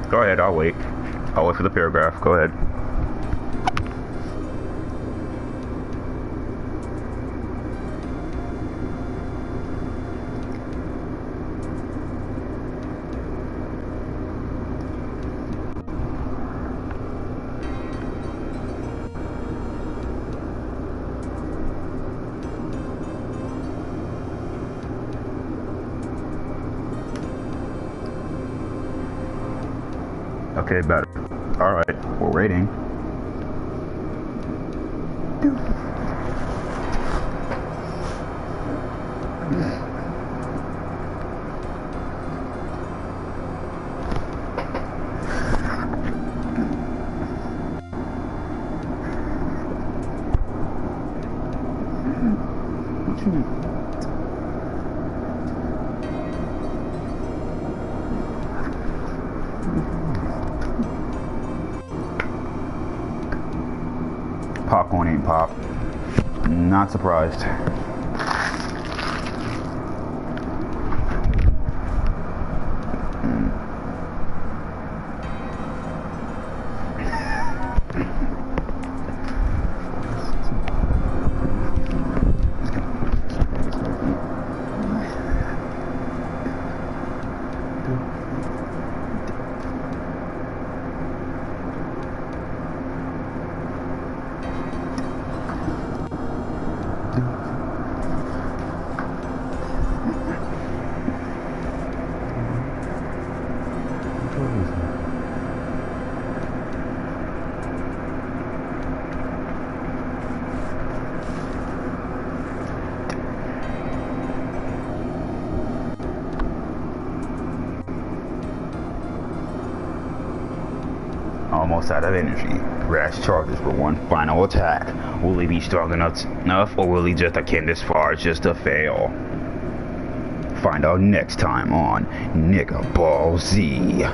Go ahead, I'll wait. I'll wait for the paragraph. Go ahead. Okay, better. Alright, we're waiting. Popcorn ain't pop. Not surprised. Almost out of energy. Rash charges for one final attack. Will he be strong enough, or will he just get this far just to fail? Find out next time on Nigga Ball Z.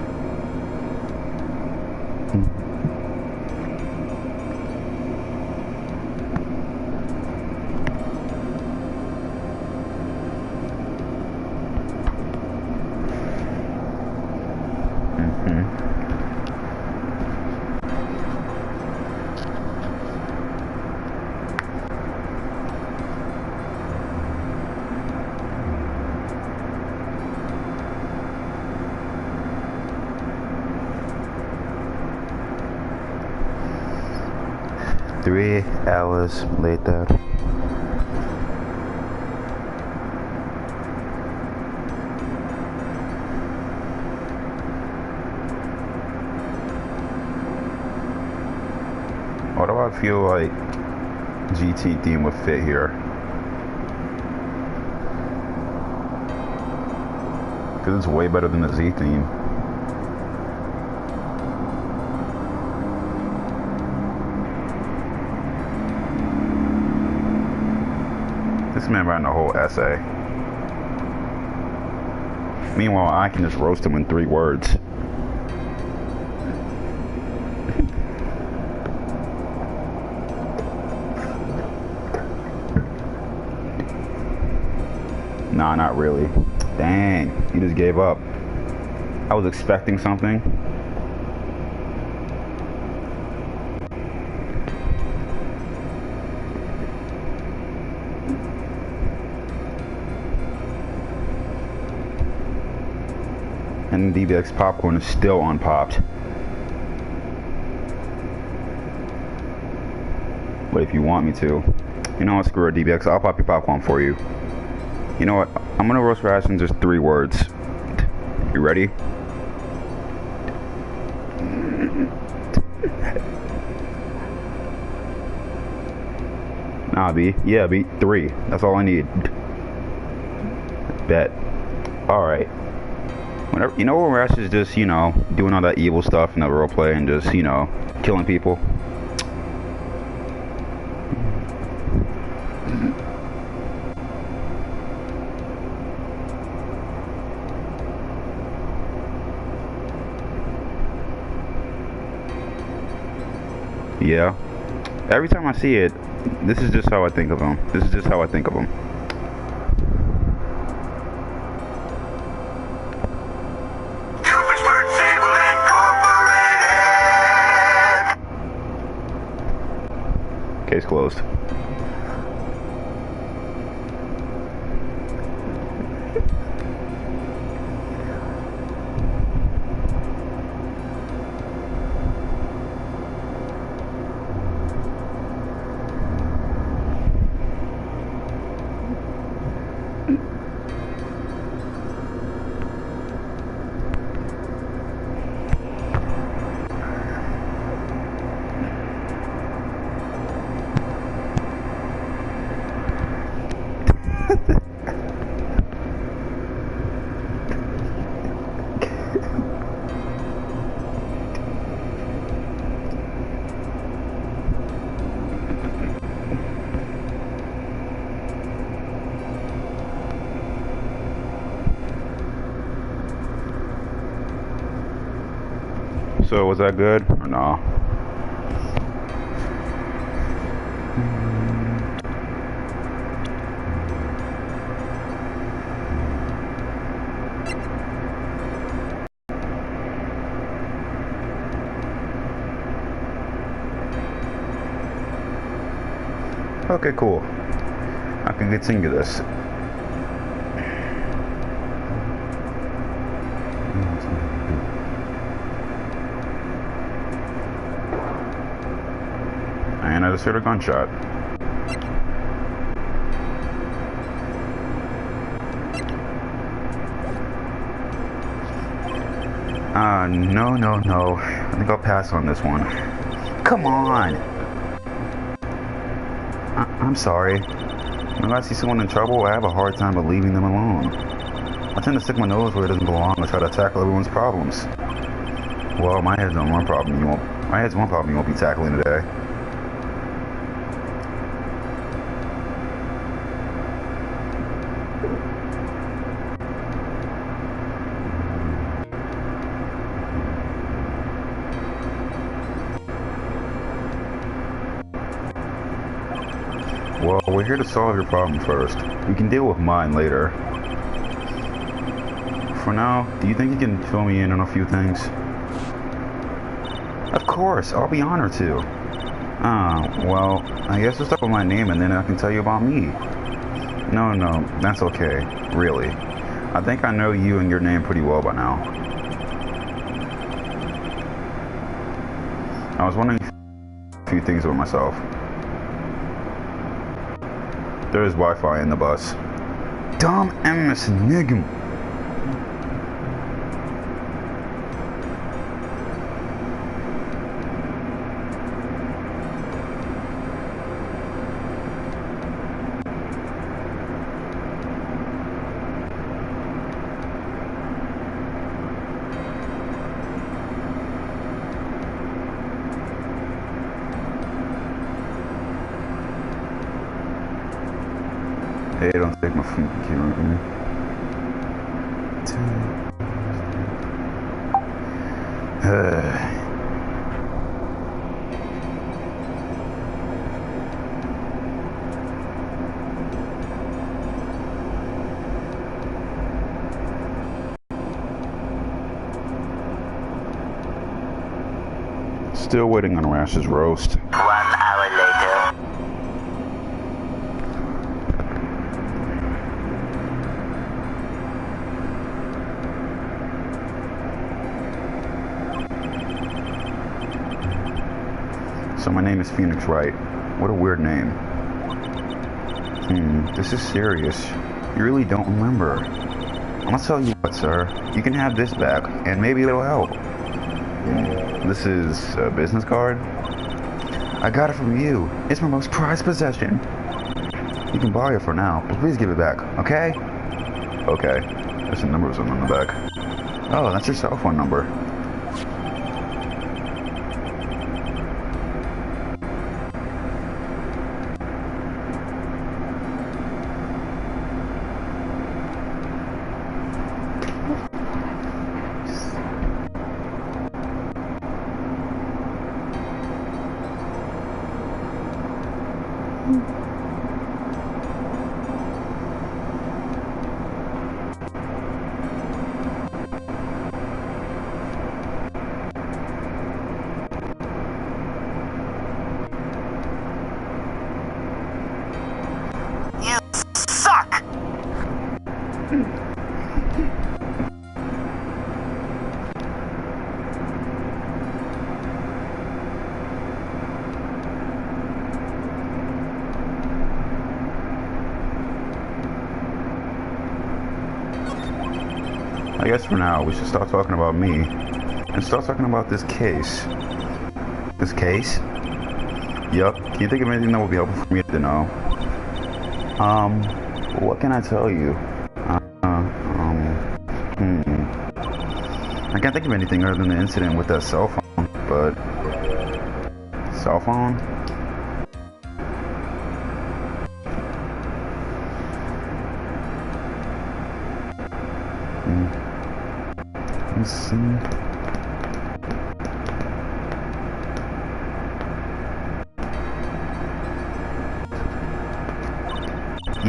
Three hours later. What do I feel like GT theme would fit here? Because it's way better than the Z theme. man writing a whole essay. Meanwhile, I can just roast him in 3 words. Nah, not really. Dang, he just gave up. I was expecting something. And DBX popcorn is still unpopped. But if you want me to, you know what, screw it, DBX, I'll pop your popcorn for you. You know what, I'm gonna roast Rash in just 3 words. You ready? Nah, B. Yeah, B. 3. That's all I need. Bet. Alright. Whenever, you know when Rash is just, you know, doing all that evil stuff in the roleplay and just, you know, killing people? Yeah. Every time I see it, this is just how I think of him. This is just how I think of him. Case closed. So was that good or no? Okay, cool. I can continue this. And I just heard a gunshot. No. I think I'll pass on this one. Come on! I'm sorry. When I see someone in trouble, I have a hard time of leaving them alone. I tend to stick my nose where it doesn't belong and try to tackle everyone's problems. Well, my head's on one problem you won't be tackling today. Well, we're here to solve your problem first. We can deal with mine later. For now, do you think you can fill me in on a few things? Of course, I'll be honored to. Well, I guess just start with my name and then I can tell you about me. No, that's okay, really. I think I know you and your name pretty well by now. I was wondering a few things about myself. There is Wi-Fi in the bus. Dumb MS nigga. don't take my computer with me. Still waiting on Rash's roast. 1 hour later. So my name is Phoenix Wright. What a weird name. This is serious. You really don't remember. I'm gonna tell you what, sir. You can have this back, and maybe it'll help. This is a business card? I got it from you. It's my most prized possession. You can borrow it for now, but please give it back, okay? Okay. There's some numbers on the back. Oh, that's your cell phone number. You suck! I guess for now, we should stop talking about me and start talking about this case. This case? Yup. Can you think of anything that would be helpful for me to know? What can I tell you? I can't think of anything other than the incident with that cell phone, but... Cell phone? Let's see.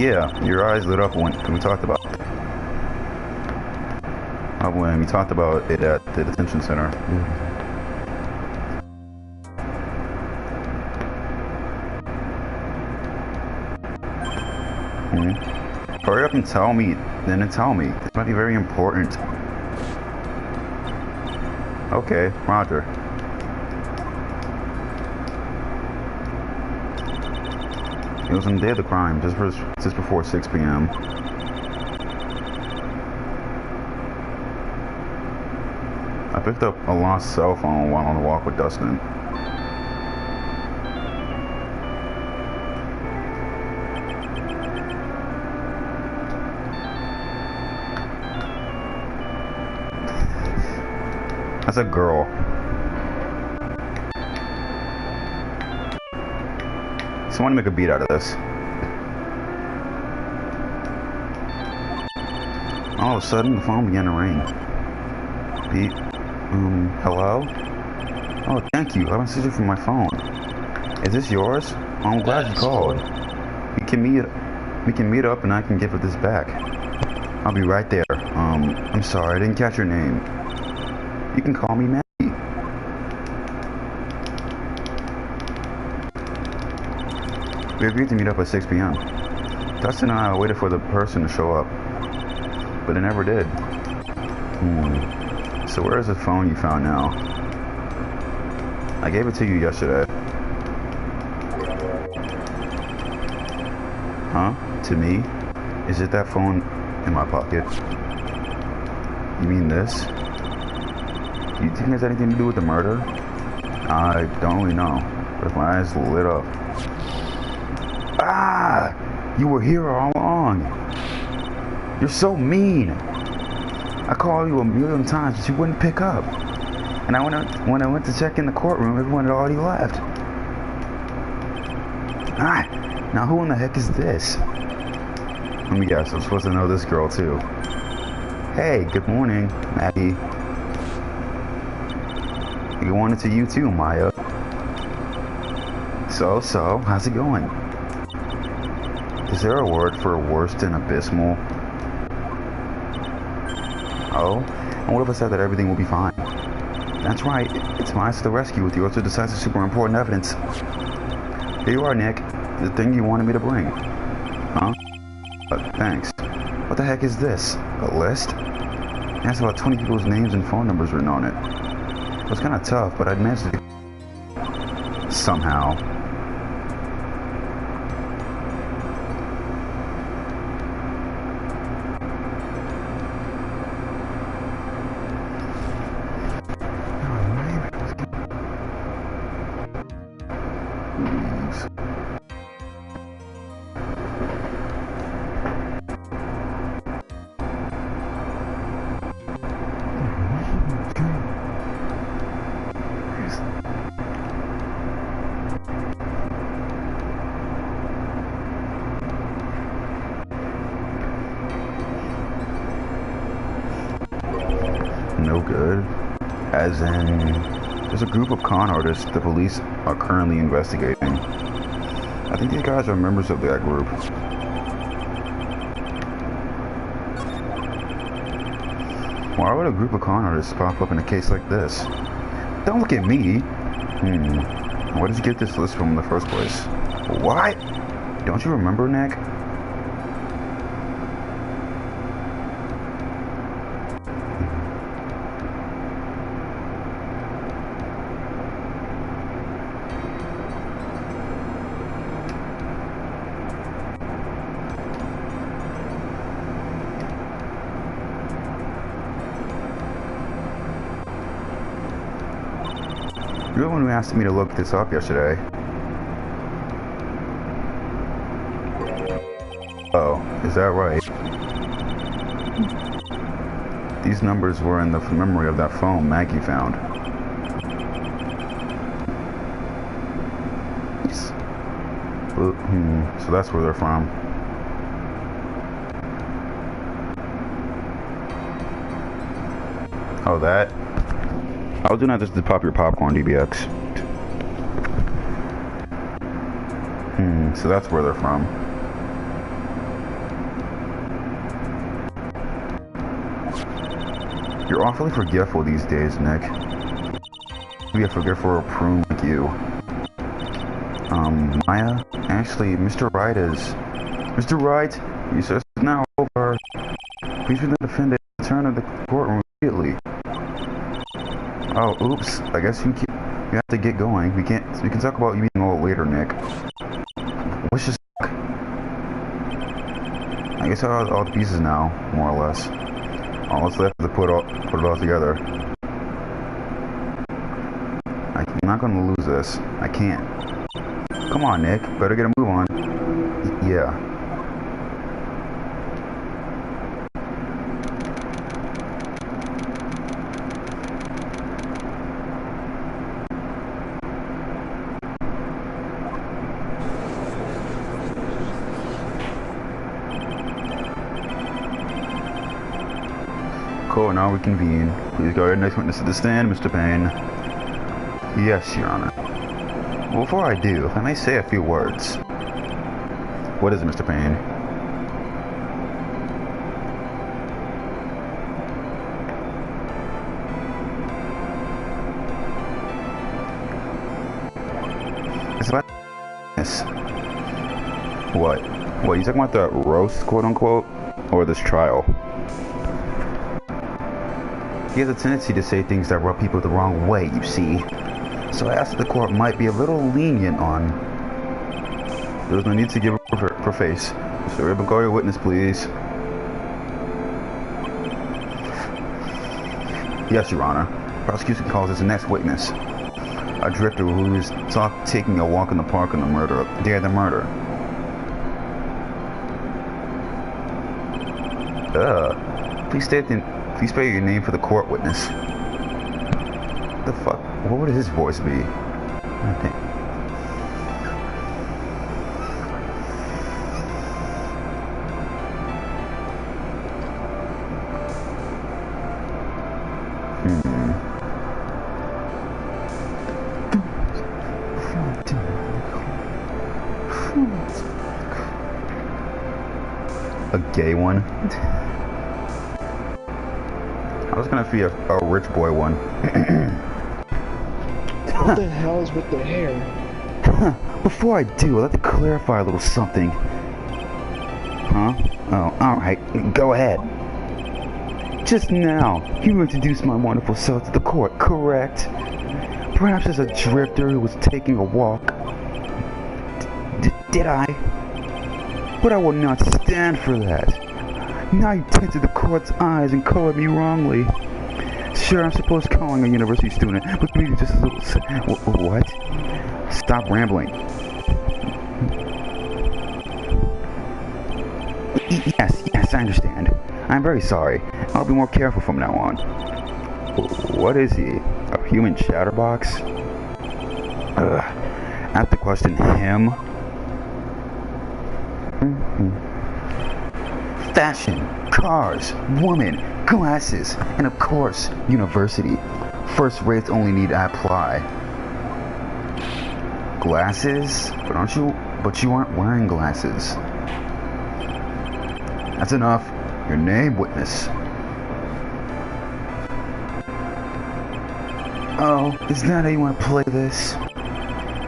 Yeah, your eyes lit up when we talked about it. When we talked about it at the detention center. Hurry up and tell me, then tell me. This might be very important. Okay, Roger. It was on the day of the crime, just before 6 p.m. I picked up a lost cell phone while on a walk with Dustin. That's a girl. Someone make a beat out of this. All of a sudden, the phone began to ring. Beat. Hello? Oh, thank you. I messaged you from my phone. Is this yours? Oh, I'm glad you called. We can meet up and I can give her this back. I'll be right there. I'm sorry, I didn't catch your name. You can call me Maggie. We agreed to meet up at 6 p.m. Dustin and I waited for the person to show up, but it never did. So where is the phone you found now? I gave it to you yesterday. Huh? To me? Is it that phone in my pocket? You mean this? Do you think it has anything to do with the murder? I don't really know, but my eyes lit up. Ah! You were here all along. You're so mean. I called you a million times, but you wouldn't pick up. And when I went to check in the courtroom, everyone had already left. Ah! Now who in the heck is this? Let me guess, I'm supposed to know this girl too. Hey, good morning, Maggie. Good morning to you too, Maya. So, how's it going? Is there a word for worse than abysmal? Oh, and what if I said that everything will be fine? That's right, it's Miles to the rescue with your decisive super important evidence. Here you are, Nick. The thing you wanted me to bring. Huh? Thanks. What the heck is this? A list? It has about 20 people's names and phone numbers written on it. It was kind of tough, but I'd managed to... somehow. No good. As in, there's a group of con artists the police are currently investigating. I think these guys are members of that group. Why would a group of con artists pop up in a case like this? Don't look at me! Where did you get this list from in the first place? What? Don't you remember, Nick? You're the one who asked me to look this up yesterday. Oh, is that right? These numbers were in the memory of that phone Maggie found. So that's where they're from. Oh, that? I'll do not just to pop your popcorn, DBX. So that's where they're from. You're awfully forgetful these days, Nick. Maybe I forget for a prune like you. Maya? Actually, Mr. Wright is... Mr. Wright, recess is now over. Please be the defendant return to the courtroom immediately. Oh, oops. I guess we have to get going. We can talk about you being a little later, Nick. Wish us luck. I guess I have all the pieces now, more or less. All that's left is to put it all together. I'm not gonna lose this. I can't. Come on, Nick. Better get a move on. Yeah. Cool, now we convene. Please go ahead, next witness to the stand, Mr. Payne. Yes, Your Honor. Before I do, if I may say a few words. What is it, Mr. Payne? It's about this. What? What, you talking about the roast, quote-unquote? Or this trial? He has a tendency to say things that rub people the wrong way, you see. So I asked if the court might be a little lenient on... There's no need to give her face. Mr. Ribagoya, witness, please. Yes, Your Honor. Prosecution calls as the next witness. A drifter who is taking a walk in the park on the day of the murder. Please spell your name for the court witness. The fuck? What would his voice be? Okay. A gay one? I was gonna be a rich boy one. What the hell is with the hair? Before I do, I'd like to clarify a little something. Huh? Oh, alright, go ahead. Just now, you introduced my wonderful self to the court, correct? Perhaps as a drifter who was taking a walk. Did I? But I will not stand for that. Now you tinted the court's eyes and colored me wrongly. Sure, I'm supposed to call a university student, but maybe just a little... What? Stop rambling. Yes, I understand. I'm very sorry. I'll be more careful from now on. What is he? A human chatterbox? I have to question him? Fashion, cars, women, glasses, and of course, university. First rates only need to apply. Glasses? But you aren't wearing glasses. That's enough. Your name, witness. Oh, is that how you want to play this?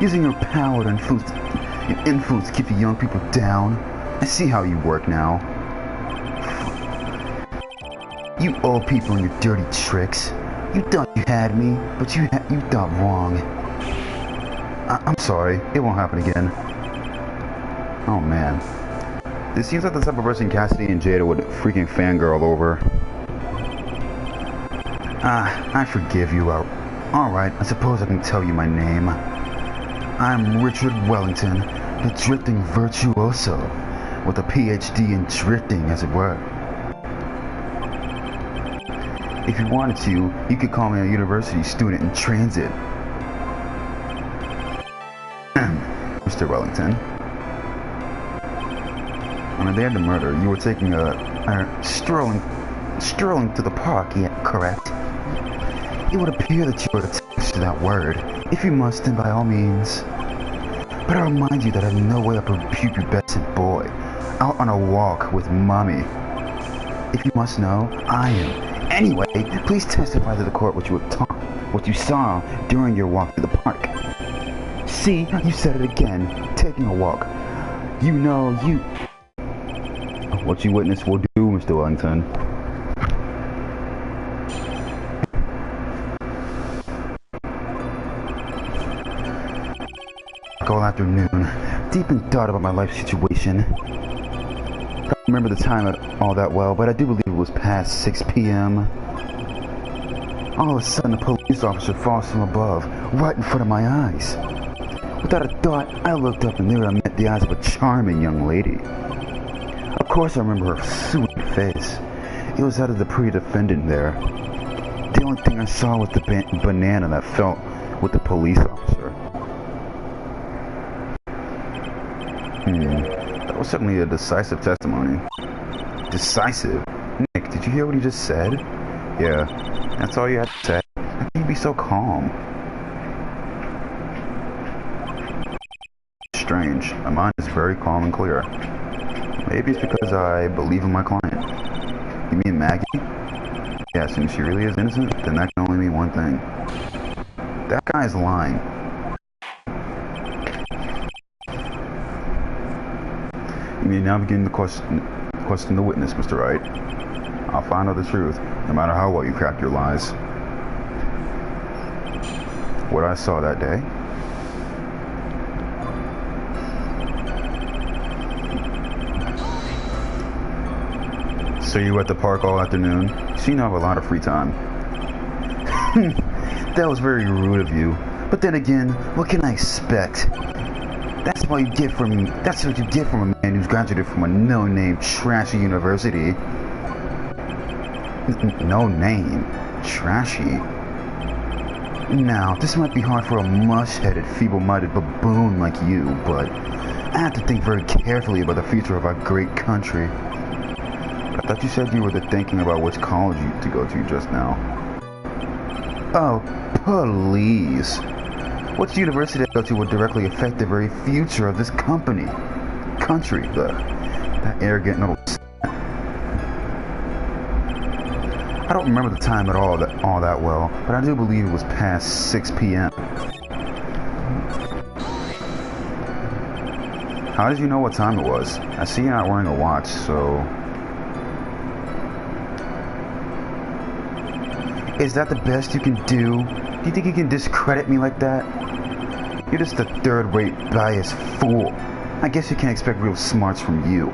Using your power to influence to keep the young people down? I see how you work now. You old people and your dirty tricks. You thought you had me, but you thought wrong. I'm sorry, it won't happen again. Oh man. This seems like the type of person Cassidy and Jada would freaking fangirl over. I forgive you. Alright, I suppose I can tell you my name. I'm Richard Wellington, the drifting virtuoso, with a PhD in drifting, as it were. If you wanted to, you could call me a university student in transit. Mr. Wellington. On the day of the murder, you were taking strolling to the park, yeah, correct? It would appear that you were attached to that word. If you must, then by all means. But I remind you that I have no way of prepubescent boy, out on a walk with mommy. If you must know, I am. Anyway, please testify to the court what you saw during your walk through the park. See, you said it again, taking a walk. You know, what you witnessed will do, Mr. Wellington. All afternoon, deep in thought about my life situation. I don't remember the time all that well, but I do believe it was past 6 p.m. All of a sudden, a police officer falls from above, right in front of my eyes. Without a thought, I looked up and there I met the eyes of a charming young lady. Of course I remember her sweet face. It was that of the pretty defendant there. The only thing I saw was the banana that fell with the police officer. That was certainly a decisive testimony. Decisive? Nick, did you hear what he just said? Yeah, that's all you had to say. How can you be so calm? Strange. My mind is very calm and clear. Maybe it's because I believe in my client. You mean Maggie? Yeah, since she really is innocent, then that can only mean one thing. That guy's lying. You may now begin to question the witness, Mr. Wright. I'll find out the truth, no matter how well you crack your lies. What I saw that day. So you were at the park all afternoon? So you have a lot of free time. That was very rude of you. But then again, what can I expect? That's what you get from a man who's graduated from a no-name trashy university. No name? Trashy? Now, this might be hard for a mush-headed, feeble-minded baboon like you, but I have to think very carefully about the future of our great country. I thought you said you were thinking about which college to go to just now. Oh, please. Which university I go to will directly affect the very future of this country. That arrogant little don't remember the time at all that well, but I do believe it was past 6 p.m. How did you know what time it was? I see you're not wearing a watch, so... Is that the best you can do? Do you think you can discredit me like that? You're just a third-rate, biased fool. I guess you can't expect real smarts from you.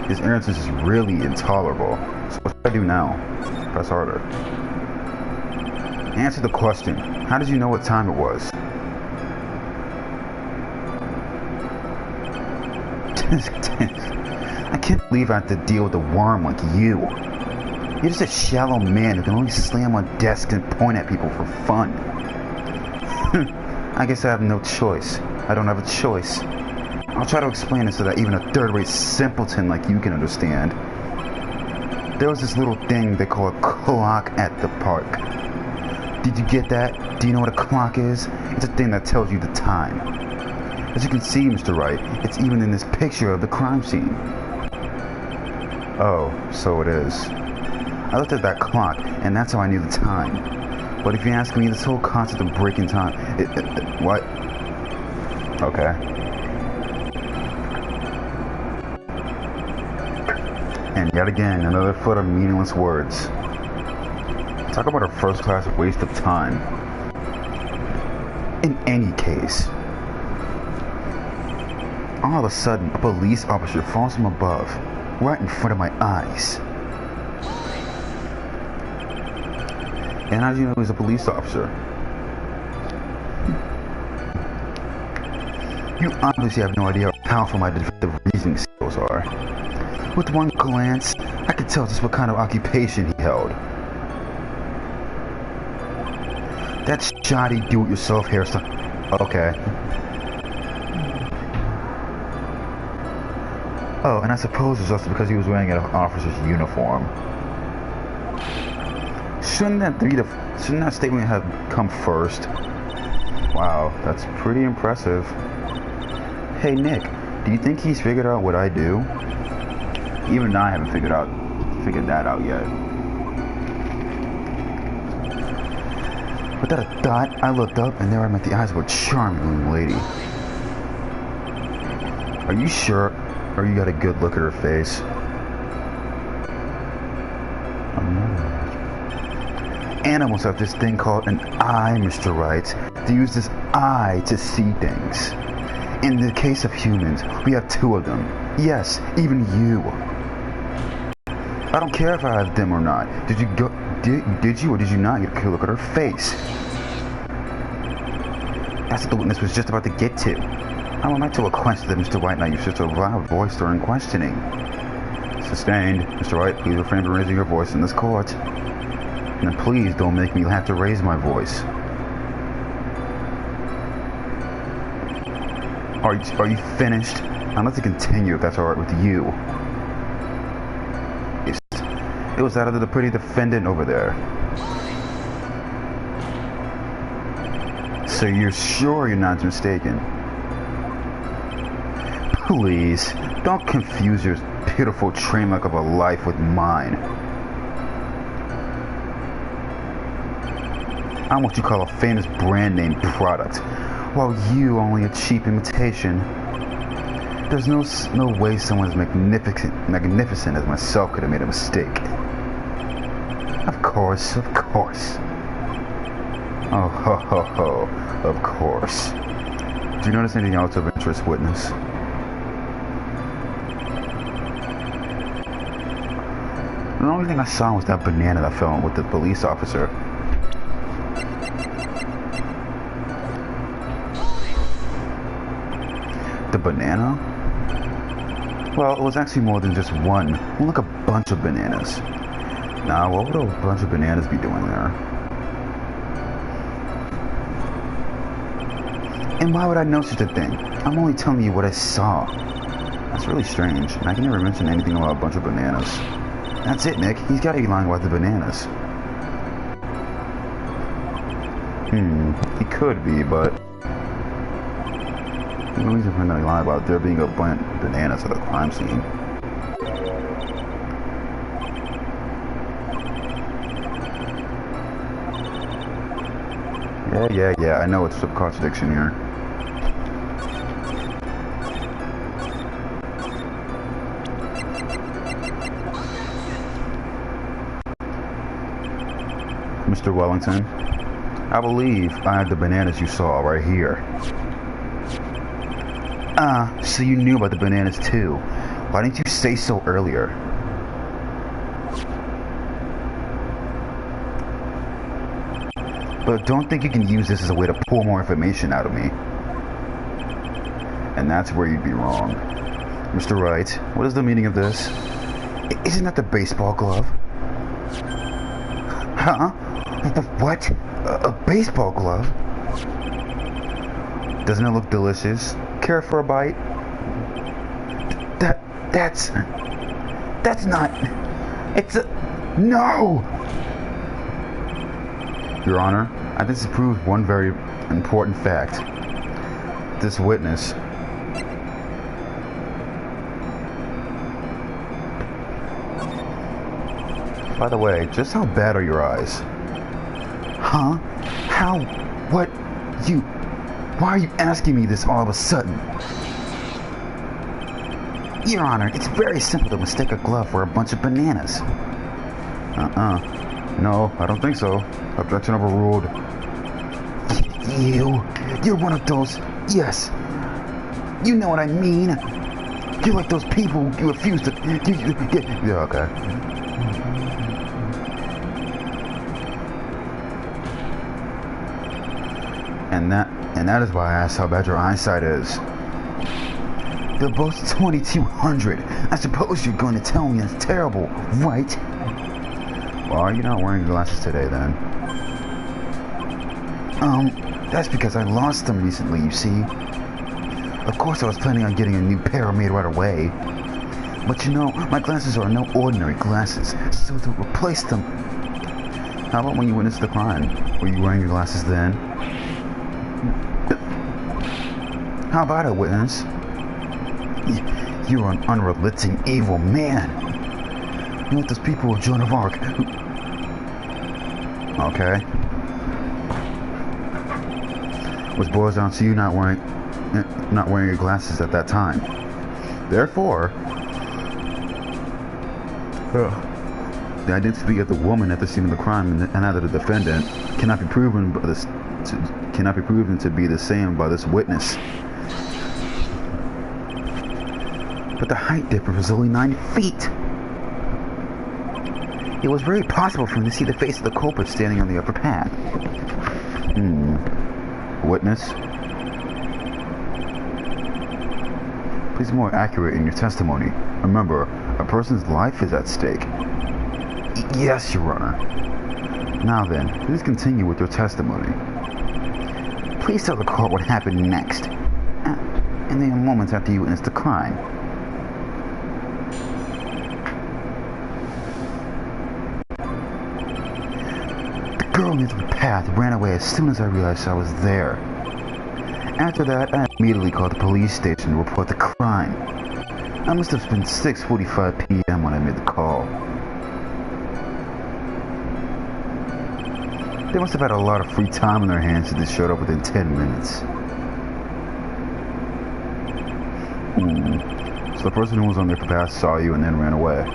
His arrogance is really intolerable. So what should I do now? Press harder. Answer the question. How did you know what time it was? I can't believe I have to deal with a worm like you. You're just a shallow man who can only slam on desks and point at people for fun. I guess I have no choice. I don't have a choice. I'll try to explain it so that even a third-rate simpleton like you can understand. There was this little thing they call a clock at the park. Did you get that? Do you know what a clock is? It's a thing that tells you the time. As you can see, Mr. Wright, it's even in this picture of the crime scene. Oh, so it is. I looked at that clock, and that's how I knew the time. But if you ask me, this whole concept of breaking time... what? Okay. And yet again, another foot of meaningless words. Talk about a first-class waste of time. In any case, all of a sudden, a police officer falls from above, right in front of my eyes. And how do you know he's a police officer? You obviously have no idea how powerful my deductive reasoning skills are. With one glance, I could tell just what kind of occupation he held. That shoddy do-it-yourself hairstyle. Okay. Oh, and I suppose it's also because he was wearing an officer's uniform. Shouldn't that statement have come first? Wow, that's pretty impressive. Hey Nick, do you think he's figured out what I do? Even I haven't figured that out yet. Without a thought, I looked up and there I met the eyes of a charming young lady. Are you sure? Or you got a good look at her face? Animals have this thing called an eye, Mr. Wright. They use this eye to see things. In the case of humans, we have two of them. Yes, even you. I don't care if I have them or not. Did you or did you not get a good look at her face? That's what the witness was just about to get to. I would like to request that Mr. White not use such a loud voice during questioning. Sustained. Mr. White, please refrain from raising your voice in this court. And then please don't make me have to raise my voice. Are you finished? I'd like to continue if that's alright with you. It was that of the pretty defendant over there. So you're sure you're not mistaken? Please, don't confuse your pitiful train-wreck of a life with mine. I'm what you call a famous brand name product, while you are only a cheap imitation. There's no way someone as magnificent as myself could have made a mistake. Of course. Oh, ho, ho, ho. Of course. Do you notice anything else of interest, witness? The only thing I saw was that banana that fell with the police officer. The banana? Well, it was actually more than just one. More like a bunch of bananas. Now, what would a bunch of bananas be doing there? And why would I know such a thing? I'm only telling you what I saw. That's really strange, and I can never mention anything about a bunch of bananas. That's it, Nick. He's got to be lying about the bananas. He could be, but... there's no reason for him to lie about there being a bunch of bananas at the crime scene. Yeah, I know it's a contradiction here. Mr. Wellington, I believe I have the bananas you saw right here. So you knew about the bananas too. Why didn't you say so earlier? But don't think you can use this as a way to pull more information out of me. And that's where you'd be wrong. Mr. Wright, what is the meaning of this? Isn't that the baseball glove? Huh? What? A baseball glove? Doesn't it look delicious? Care for a bite? That's not... It's a... No! Your Honor, I disapprove one very important fact. This witness... By the way, just how bad are your eyes? Huh? How? What? You... Why are you asking me this all of a sudden? Your Honor, it's very simple to mistake a glove for a bunch of bananas. No, I don't think so. Objection overruled. You're one of those... Yes. You know what I mean. You're like those people you refuse to... Yeah, okay. And that is why I asked how bad your eyesight is. They're both 2200. I suppose you're going to tell me it's terrible, right? Well, you're not wearing glasses today, then. That's because I lost them recently, you see. Of course, I was planning on getting a new pair made right away. But you know, my glasses are no ordinary glasses, so to replace them... How about when you witnessed the crime? Were you wearing your glasses then? How about it, witness? You're an unrelenting evil man. You're like those people with Joan of Arc. Okay. Which boils down to you not wearing your glasses at that time. Therefore, the identity of the woman at the scene of the crime and that of the defendant cannot be proven to be the same by this witness. But the height difference was only 9 feet. It was very possible for him to see the face of the culprit standing on the upper path. Witness? Please be more accurate in your testimony. Remember, a person's life is at stake. Yes, Your Honor. Now then, please continue with your testimony. Please tell the court what happened next. In the moments after you witnessed the crime. The girl near the path ran away as soon as I realized I was there. After that, I immediately called the police station to report the crime. I must have been 6:45 p.m. when I made the call. They must have had a lot of free time on their hands if they showed up within 10 minutes. So the person who was on their path saw you and then ran away.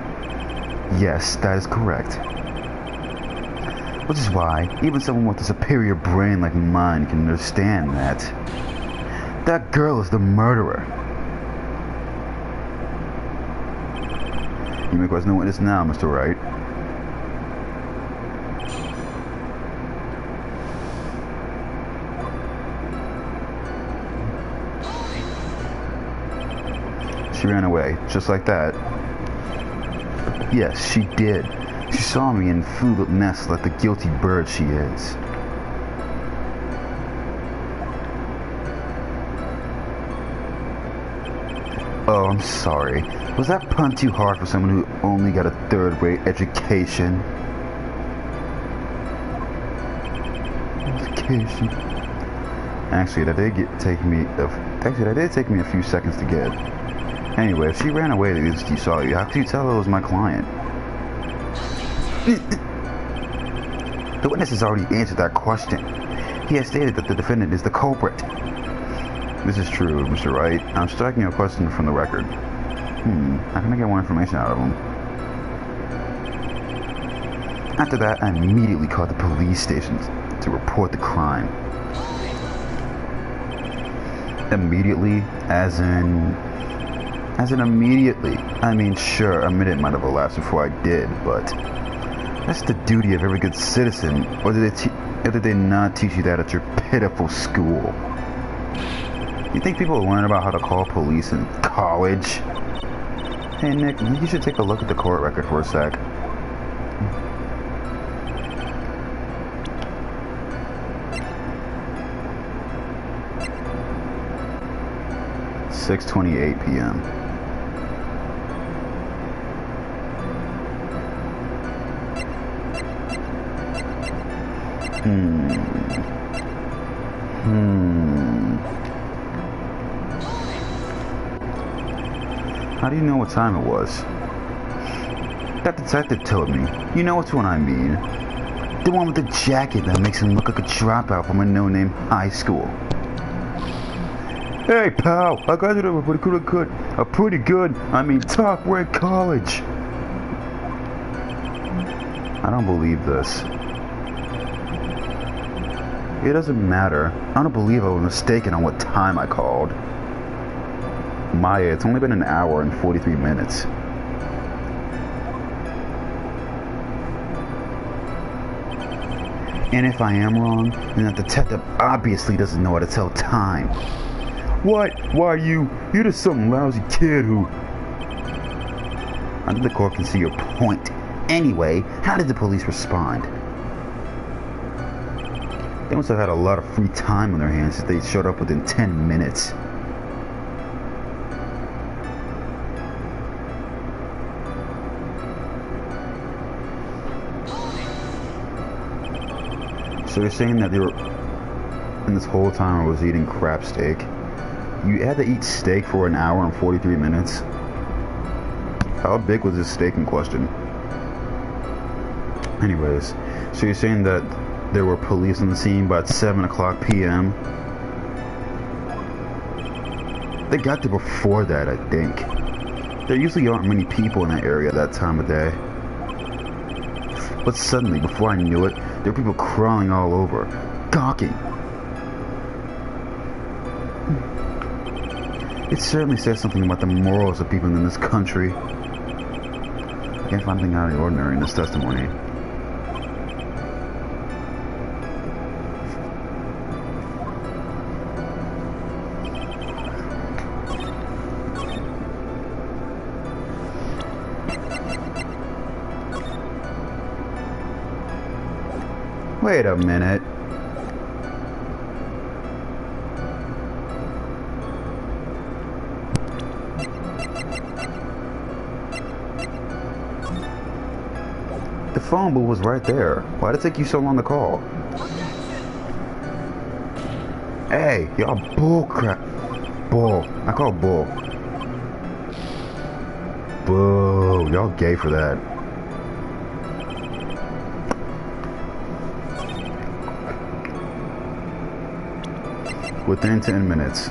Yes, that is correct. Which is why, even someone with a superior brain like mine can understand that. That girl is the murderer. You may question the witness now, Mr. Wright. She ran away, just like that. Yes, she did. She saw me and flew the nest like the guilty bird she is. Oh, I'm sorry. Was that pun too hard for someone who only got a third-rate education? Actually, that did take me a few seconds to get. Anyway, if she ran away because she saw you, how could you tell it was my client? The witness has already answered that question. He has stated that the defendant is the culprit. This is true, Mr. Wright. I'm striking a question from the record. How can I get more information out of him? After that, I immediately called the police station to report the crime. Immediately, as in immediately. I mean, sure, a minute might have elapsed before I did, but that's the duty of every good citizen. Or did they not teach you that at your pitiful school? You think people learn about how to call police in college? Hey Nick, you should take a look at the court record for a sec. (6:28 p.m.) How do you know what time it was? That detective told me. You know which one I mean. The one with the jacket that makes him look like a dropout from a no-name high school. Hey pal, I graduated with a pretty good, top-ranked college. I don't believe this. It doesn't matter. I don't believe I was mistaken on what time I called. Maya, it's only been an hour and 43 minutes. And if I am wrong, then that detective obviously doesn't know how to tell time. What? Why you're just some lousy kid who... I think the court can see your point. Anyway, how did the police respond? They must have had a lot of free time on their hands if they showed up within 10 minutes. So you're saying that they were... And this whole time I was eating crab steak. You had to eat steak for an hour and 43 minutes? How big was this steak in question? Anyways, so you're saying that there were police on the scene by 7 o'clock p.m.? They got there before that, I think. There usually aren't many people in that area at that time of day. But suddenly, before I knew it, there were people crawling all over, gawking. It certainly says something about the morals of people in this country. I can't find anything out of the ordinary in this testimony. Wait a minute. The phone booth was right there. Why did it take you so long to call? Hey, y'all bull crap. Bull. I call bull. Boo. Y'all gay for that. Within 10 minutes.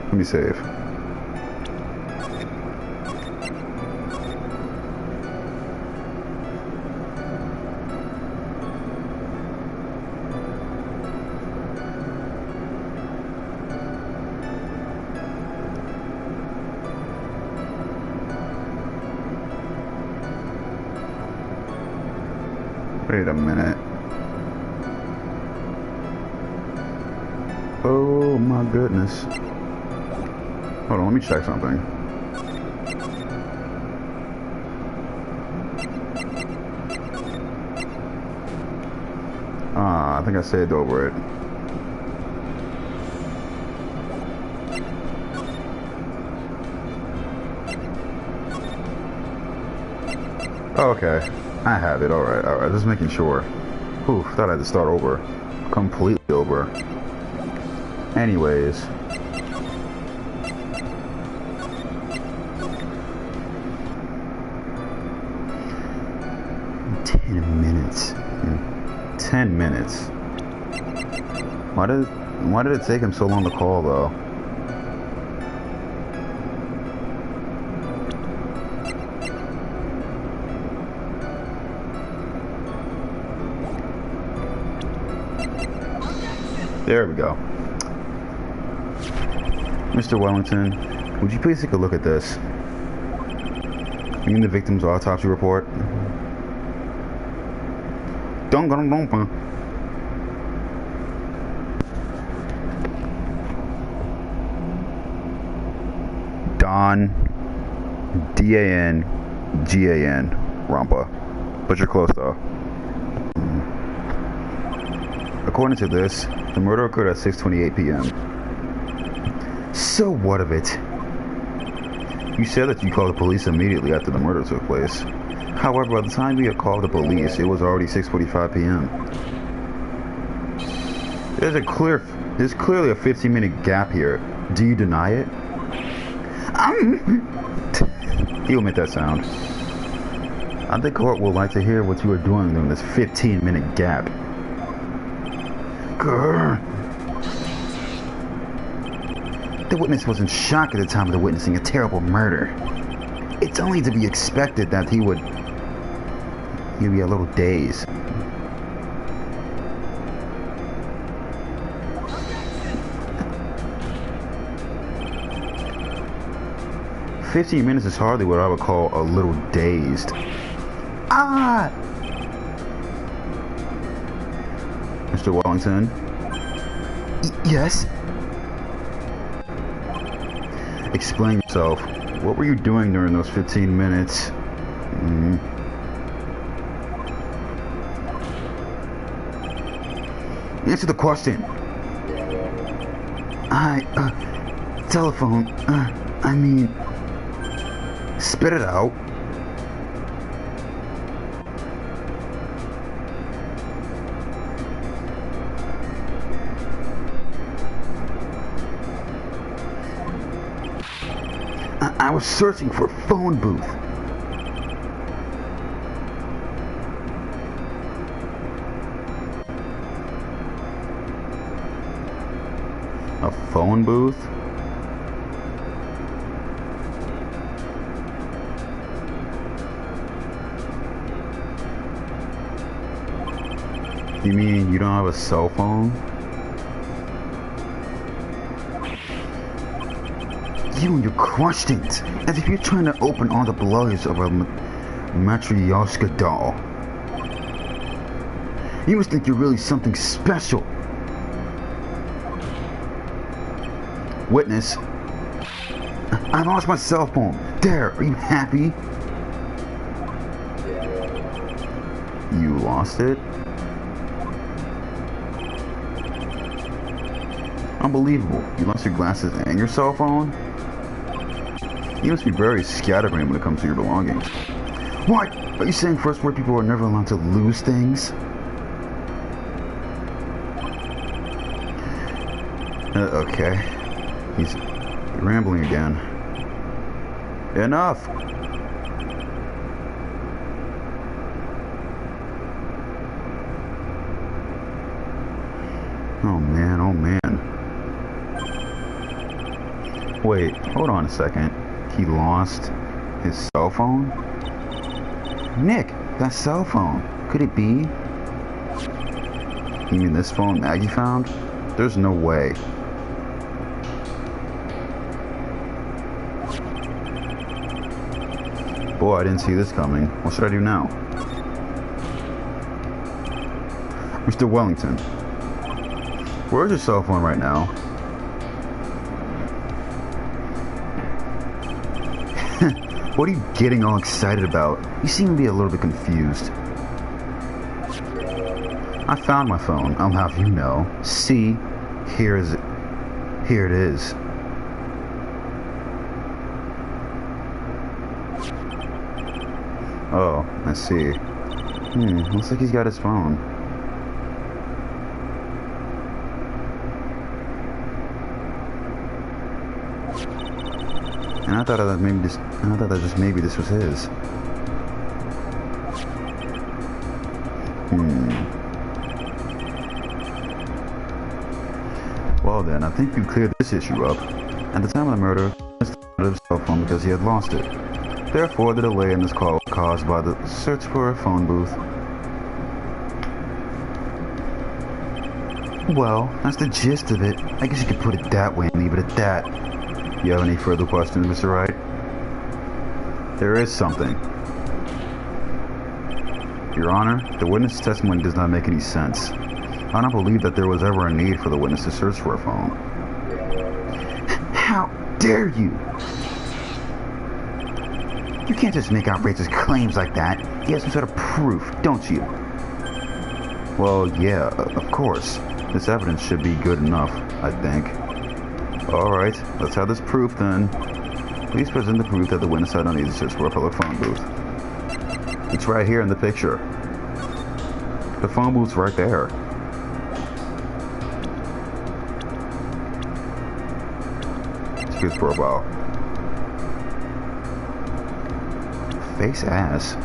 Let me save. Wait a minute. Oh my goodness. Hold on, let me check something. I think I saved over it. Oh, okay. I have it. Alright. Just making sure. Whew, thought I had to start over. Completely over. Anyways. "10 minutes. 10 minutes. Why did it take him so long to call, though? There we go. Mr. Wellington, would you please take a look at this? You mean the victim's autopsy report? Dun dun dun dun. Don, D-A-N-G-A-N, Rampa. But you're close, though. According to this, the murder occurred at 6:28 p.m. So what of it? You said that you called the police immediately after the murder took place. However, by the time you had called the police, it was already 6:45 p.m. There's clearly a 15-minute gap here. Do you deny it? He'll make that sound. I think court will like to hear what you were doing during this 15-minute gap. Grr. The witness was in shock at the time of the witnessing a terrible murder. It's only to be expected that he'd be a little dazed. "15 minutes is hardly what I would call a little dazed." Ah! Mr. Wellington? Yes? Explain yourself. What were you doing during those 15 minutes? Answer the question. Telephone. Spit it out. I was searching for a phone booth. A phone booth? You mean you don't have a cell phone? You and your questions, as if you're trying to open all the layers of a Matryoshka doll. You must think you're really something special. Witness. I lost my cell phone. There, are you happy? You lost it? Unbelievable. You lost your glasses and your cell phone? You must be very scatterbrained when it comes to your belongings. What? Are you saying first word people are never allowed to lose things? Okay. He's rambling again. Enough! Oh man, oh man. Wait, hold on a second. He lost his cell phone? Nick, that cell phone. Could it be? You mean this phone Maggie found? There's no way. Boy, I didn't see this coming. What should I do now? Mr. Wellington, where's your cell phone right now? What are you getting all excited about? You seem to be a little bit confused. I found my phone, I'll have you know. See, here it is. Oh, I see. Looks like he's got his phone. And I thought that just maybe this was his. Well then, I think you cleared this issue up. At the time of the murder, Mr. had his cell phone because he had lost it. Therefore, the delay in this call was caused by the search for a phone booth. Well, that's the gist of it. I guess you could put it that way and leave it at that. You have any further questions, Mr. Wright? There is something. Your Honor, the witness' testimony does not make any sense. I don't believe that there was ever a need for the witness to search for a phone. How dare you! You can't just make outrageous claims like that. You have some sort of proof, don't you? Well, yeah, of course. This evidence should be good enough, I think. Alright, let's have this proof then. Please present the proof that the witness had no need to search for a public phone booth. It's right here in the picture. The phone booth's right there. His profile. Face ass.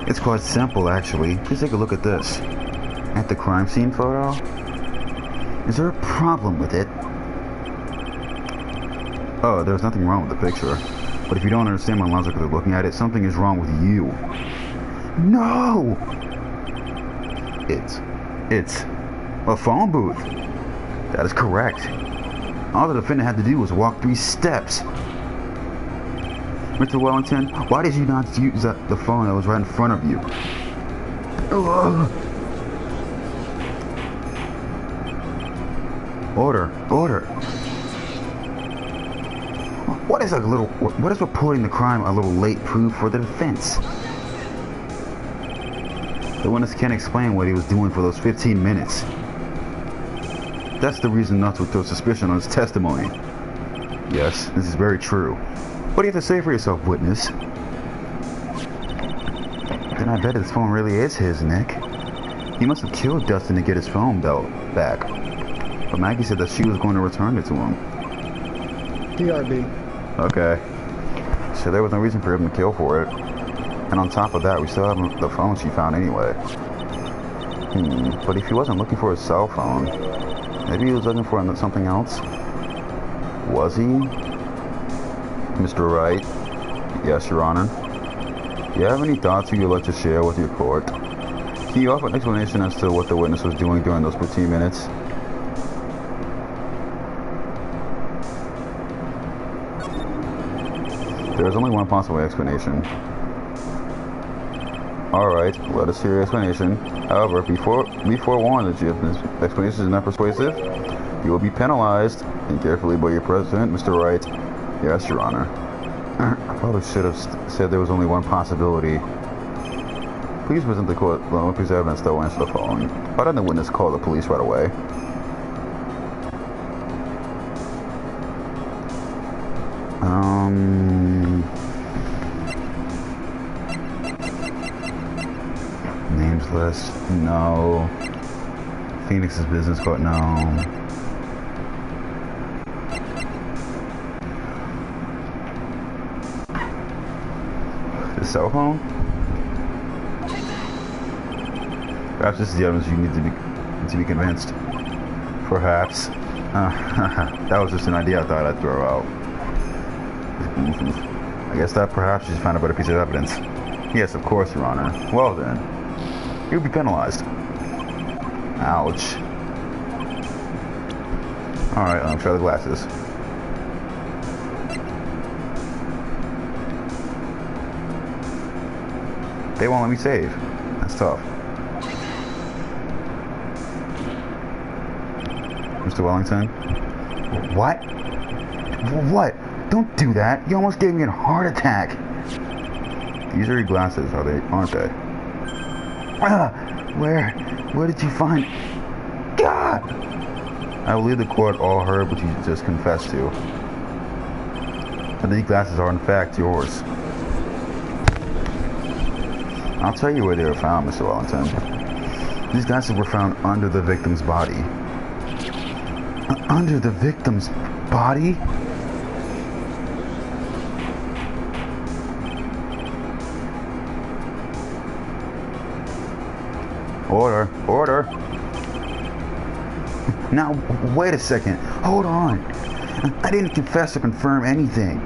It's quite simple, actually. Please take a look at this. At the crime scene photo? Is there a problem with it? Oh, there's nothing wrong with the picture. But if you don't understand my logic of looking at it, something is wrong with you. No! It's a phone booth. That is correct. All the defendant had to do was walk 3 steps. Mr. Wellington, why did you not use the phone that was right in front of you? Ugh. Order. What is reporting the crime a little late proof for the defense? The witness can't explain what he was doing for those 15 minutes. That's the reason not to throw suspicion on his testimony. Yes, this is very true. What do you have to say for yourself, witness? Then I bet his phone really is his, Nick. He must have killed Dustin to get his phone back. But Maggie said that she was going to return it to him. PRB. Okay. So there was no reason for him to kill for it. And on top of that, we still have the phone she found anyway. But if he wasn't looking for his cell phone, maybe he was looking for something else? Was he? Mr. Wright? Yes, Your Honor. Do you have any thoughts you would like to share with your court? Can you offer an explanation as to what the witness was doing during those 15 minutes? There is only one possible explanation. Alright, let us hear your explanation. However, be forewarned that if this explanation is not persuasive, you will be penalized. And carefully by your president, Mr. Wright. Yes, Your Honor. I probably should have said there was only one possibility. Please present the court the only piece of evidence that will answer the following. Why didn't the witness call the police right away? Names list? No. Phoenix's business card? No. The cell phone? Perhaps this is the evidence you need to be convinced. Perhaps. That was just an idea I thought I'd throw out. I guess that perhaps you found a better piece of evidence. Yes, of course, Your Honor. Well then, you'll be penalized. Ouch. Alright, I'll try the glasses. They won't let me save. That's tough. Mr. Wellington? What? What? Don't do that. You almost gave me a heart attack. These are your glasses, aren't they? Where did you find... God! I believe the court all heard what you just confessed to. And these glasses are in fact yours. I'll tell you where they were found, Mr. Wellington. These glasses were found under the victim's body. Under the victim's body? Order. Order. Now, wait a second. Hold on. I didn't confess or confirm anything.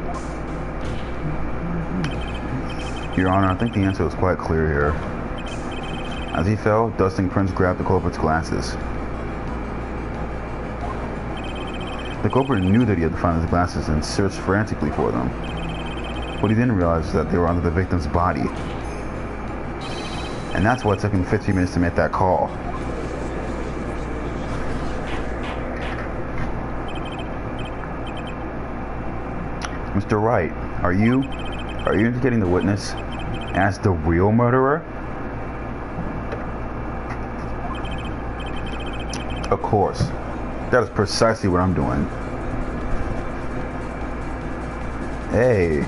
Your Honor, I think the answer was quite clear here. As he fell, Dustin Prince grabbed the culprit's glasses. The culprit knew that he had to find his glasses and searched frantically for them. What he didn't realize was that they were under the victim's body. And that's why it took him 15 minutes to make that call. Mr. Wright, are you indicating the witness as the real murderer? Of course. That is precisely what I'm doing. Hey,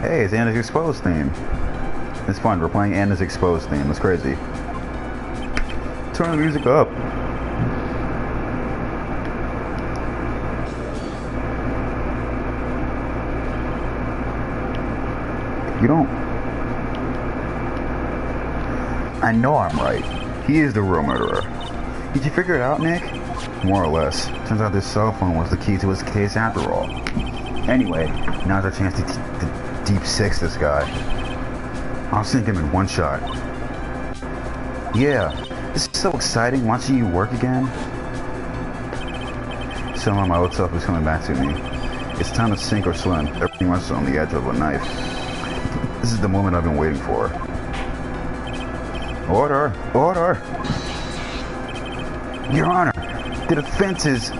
it's Anna's Exposed theme. It's fun, we're playing Anna's Exposed theme, that's crazy. Turn the music up. You don't... I know I'm right. He is the real murderer. Did you figure it out, Nick? More or less. Turns out this cell phone was the key to his case after all. Anyway, now's our chance to deep six this guy. I'll sink him in one shot. Yeah, this is so exciting watching you work again. Somehow my old self is coming back to me. It's time to sink or swim. Everything rests on the edge of a knife. This is the moment I've been waiting for. Order! Order! Your Honor, the defense is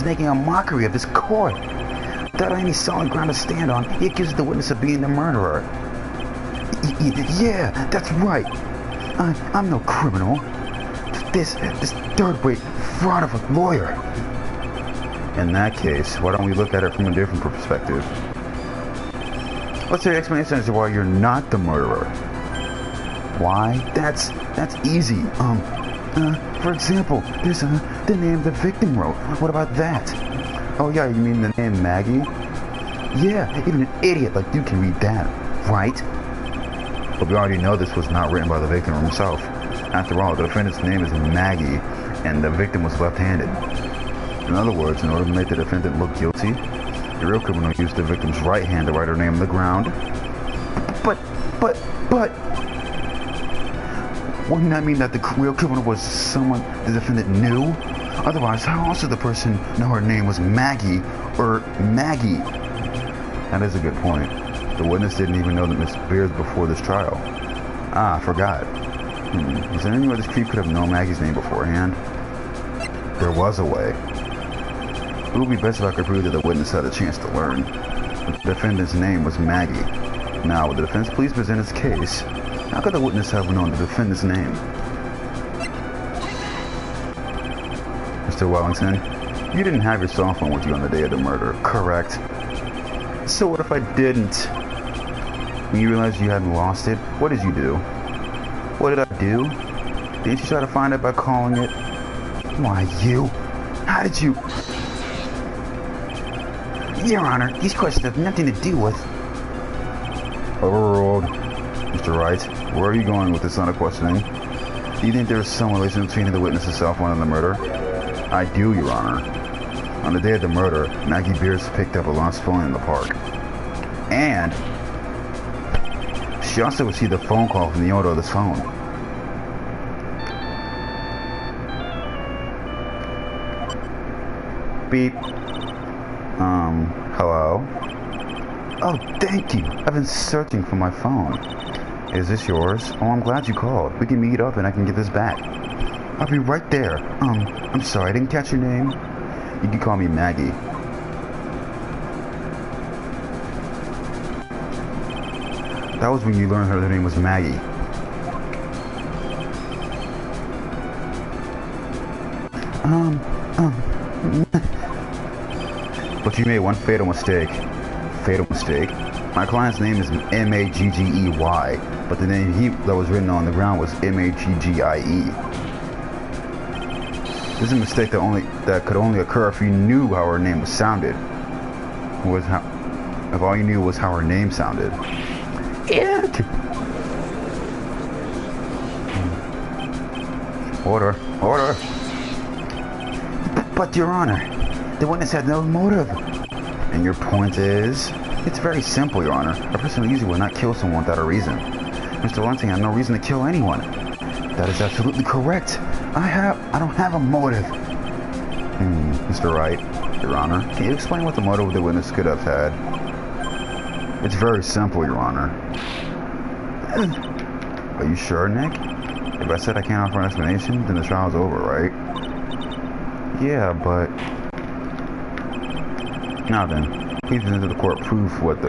making a mockery of this court. Without any solid ground to stand on, it gives the witness of being the murderer. Yeah, that's right. I'm no criminal. This third-rate fraud of a lawyer. In that case, why don't we look at it from a different perspective? What's your explanation as to why you're not the murderer? Why? That's easy. For example, there's the name the victim wrote. What about that? Oh yeah, you mean the name Maggie? Yeah, even an idiot like you can read that, right? But we already know this was not written by the victim himself. After all, the defendant's name is Maggie, and the victim was left-handed. In other words, in order to make the defendant look guilty, the real criminal used the victim's right hand to write her name on the ground. But... Wouldn't that mean that the real criminal was someone the defendant knew? Otherwise, how else did the person know her name was Maggie or Maggie? That is a good point. The witness didn't even know that Miss Beers before this trial. Ah, I forgot. Is there any way this creep could have known Maggie's name beforehand? There was a way. It would be best if I could prove that the witness had a chance to learn. The defendant's name was Maggie. Now, would the defense please present its case? How could the witness have known the defendant's name? Mr. Wellington, you didn't have your cell phone with you on the day of the murder, correct? So what if I didn't? When you realized you hadn't lost it, what did you do? What did I do? Didn't you try to find it by calling it? Why, you? How did you... Your Honor, these questions have nothing to do with... Overruled. Mr. Wright, where are you going with this line of questioning? Do you think there is some relation between the witness's cell phone and the murder? I do, Your Honor. On the day of the murder, Maggie Beers picked up a lost phone in the park. And she also received a phone call from the owner of this phone. Beep. Hello? Oh, thank you. I've been searching for my phone. Is this yours? Oh, I'm glad you called. We can meet up and I can get this back. I'll be right there. I'm sorry, I didn't catch your name. You can call me Maggie. That was when you learned her name was Maggie. But you made one fatal mistake. Fatal mistake? My client's name is M-A-G-G-E-Y, but the name that was written on the ground was M-A-G-G-I-E. This is a mistake that could only occur if you knew how her name sounded. If all you knew was how her name sounded. Order. Order. But, Your Honor, the witness had no motive. And your point is? It's very simple, Your Honor. A person who usually would not kill someone without a reason. Mr. Wellington had no reason to kill anyone. That is absolutely correct. I don't have a motive. Mr. Wright, Your Honor, can you explain what the motive the witness could have had? It's very simple, Your Honor. Are you sure, Nick? If I said I can't offer an explanation, then the trial's over, right? Yeah, but... Now then, please present to the court proof what the...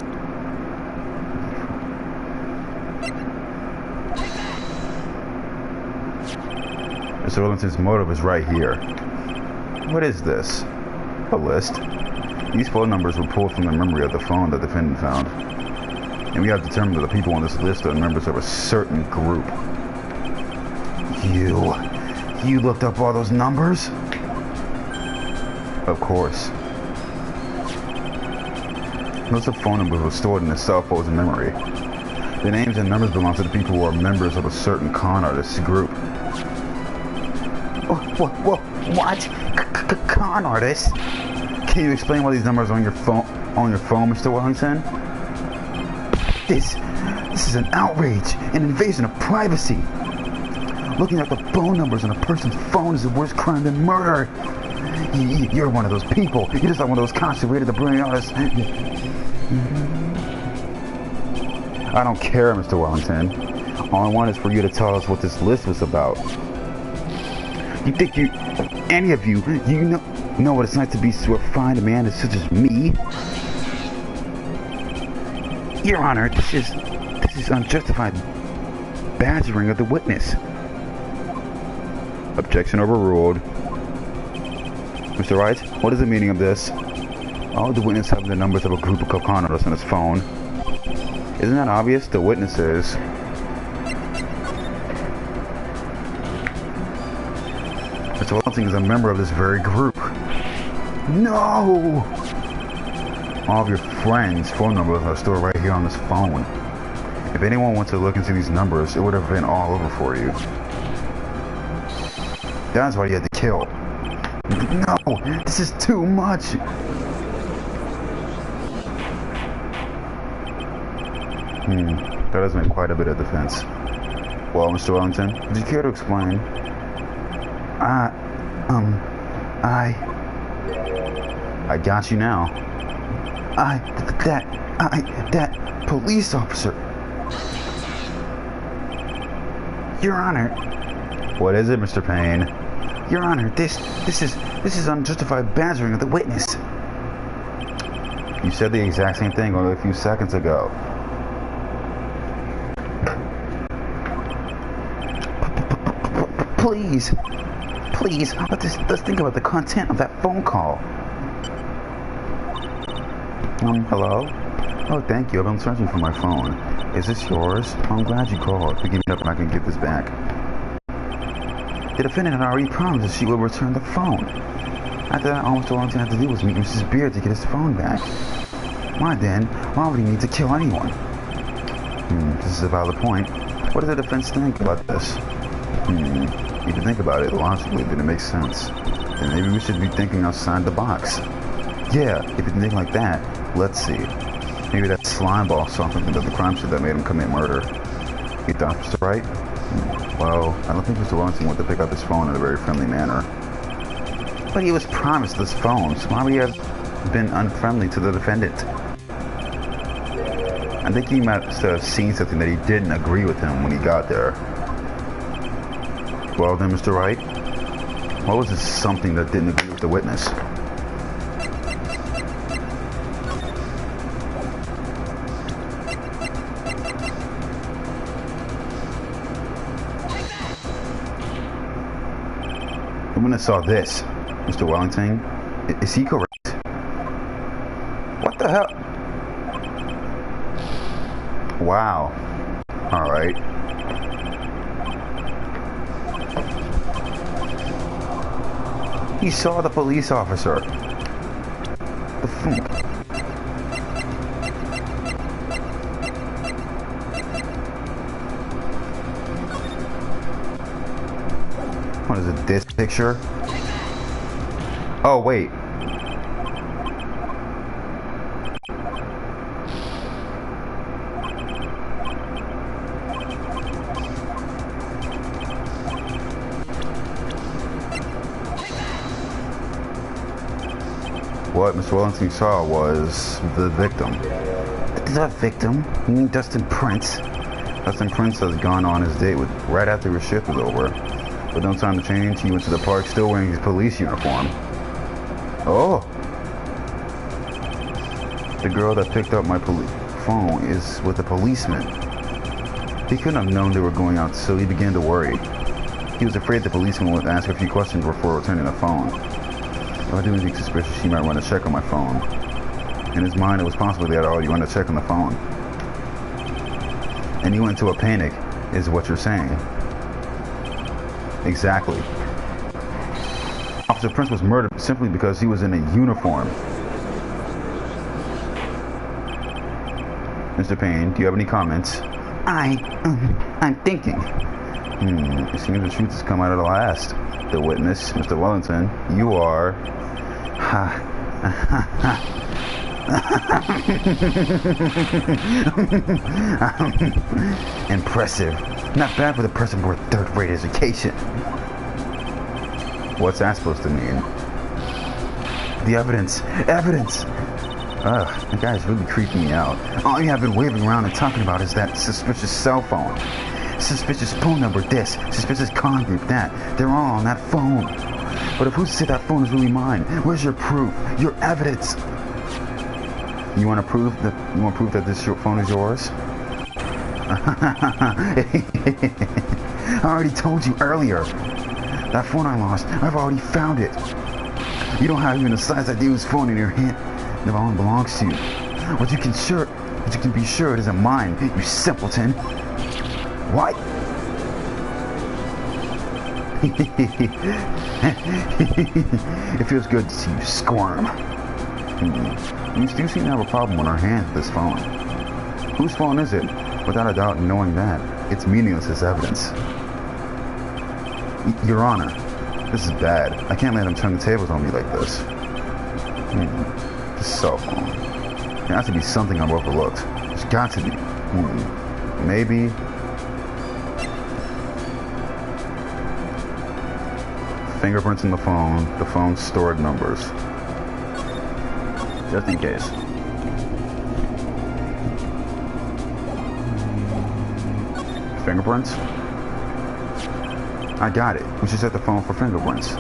Mr. Wellington's motive is right here. What is this? A list? These phone numbers were pulled from the memory of the phone the defendant found. And we have determined that the people on this list are members of a certain group. You looked up all those numbers? Of course. Most of the phone numbers were stored in the cell phone's memory. The names and numbers belong to the people who are members of a certain con artist group. What? Con artist? Can you explain why these numbers are on your phone, Mr. Wellington? This is an outrage, an invasion of privacy. Looking at the phone numbers on a person's phone is the worst crime than murder. You're one of those people. You're just like one of those cops who raided the brilliant artist. I don't care, Mr. Wellington. All I want is for you to tell us what this list was about. You think any of you know what it's like to be so refined a man such as me? Your Honor, this is unjustified badgering of the witness. Objection overruled. Mr. Wright, what is the meaning of this? All the witness having the numbers of a group of con artists on his phone. Isn't that obvious? The witnesses. Mr. Wellington is a member of this very group. No! All of your friends' phone numbers are stored right here on this phone. If anyone wants to look into these numbers, it would have been all over for you. That's why you had to kill. No! This is too much! That does make quite a bit of defense. Well, Mr. Wellington, would you care to explain? I got you now. That police officer. Your Honor. What is it, Mr. Payne? Your Honor, this is unjustified badgering of the witness. You said the exact same thing only a few seconds ago. Please, let's think about the content of that phone call. Hello? Oh, thank you. I've been searching for my phone. Is this yours? I'm glad you called. Pick it up and I can give this back. The defendant had already promised that she would return the phone. After that, all Mr. Wellington had to do was meet Mrs. Beard to get his phone back. Why then? Why would he need to kill anyone? This is a valid point. What does the defense think about this? If you think about it logically, then it makes sense. Then maybe we should be thinking outside the box. Yeah, if you think like that, let's see. Maybe that slime ball saw something about the crime scene that made him commit murder. You thought, Mr. Wright? Well, I don't think Mr. Wellington wanted to pick up his phone in a very friendly manner. But he was promised this phone, so why would he have been unfriendly to the defendant? I think he must have seen something that he didn't agree with him when he got there. Well then, Mr. Wright, what was this something that didn't agree with the witness? The witness saw this, Mr. Wellington. Is he correct? What the hell? Wow. Alright. He saw the police officer. The phone. one? Is it this picture? Oh, wait. What Mr. Wellington saw was the victim. The victim? You mean Dustin Prince? Dustin Prince has gone on his date with right after his shift was over. With no time to change, he went to the park still wearing his police uniform. Oh! The girl that picked up my phone is with a policeman. He couldn't have known they were going out, so he began to worry. He was afraid the policeman would ask a few questions before returning the phone. If I do anything suspicious, he might run a check on my phone. In his mind, it was possible that I'd already run a check on the phone. And he went into a panic, is what you're saying. Exactly. Officer Prince was murdered simply because he was in a uniform. Mr. Payne, do you have any comments? I'm thinking. It seems the truth has come out at last. The witness, Mr. Wellington, you are... Impressive. Not bad for the person with a third-rate education. What's that supposed to mean? The evidence. Evidence! Ugh, the guy's really creeping me out. All you have been waving around and talking about is that suspicious cell phone. Suspicious phone number this, suspicious con group that. They're all on that phone. But if who said that phone is really mine? Where's your proof? Your evidence? You want to prove that this phone is yours? I already told you earlier. That phone I lost, I've already found it. You don't have even a size idea whose phone in your hand the phone belongs to you. But you can be sure it isn't mine, you simpleton. What? It feels good to see you squirm. You still seem to have a problem on our hands with this phone. Whose phone is it? Without a doubt, knowing that, it's meaningless as evidence. Your Honor, this is bad. I can't let him turn the tables on me like this. This cell phone. There has to be something I've overlooked. There's got to be. Maybe. Fingerprints in the phone stored numbers. Just in case. Fingerprints? I got it. We should set the phone for fingerprints.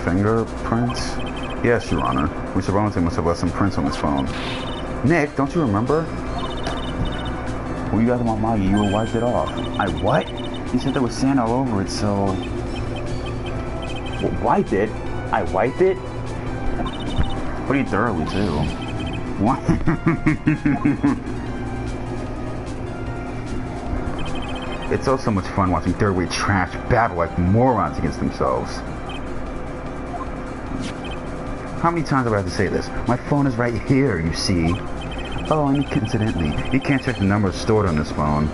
Fingerprints? Yes, Your Honor. Mr. Wellington must have left some prints on his phone. Nick, don't you remember? When you got them on Maggie, you wiped it off. I what? You said there was sand all over it, so... Wiped it? I wiped it? Pretty thoroughly, too. What? It's also much fun watching third-rate trash battle like morons against themselves. How many times do I have to say this? My phone is right here, you see. Oh, and incidentally, you can't check the numbers stored on this phone.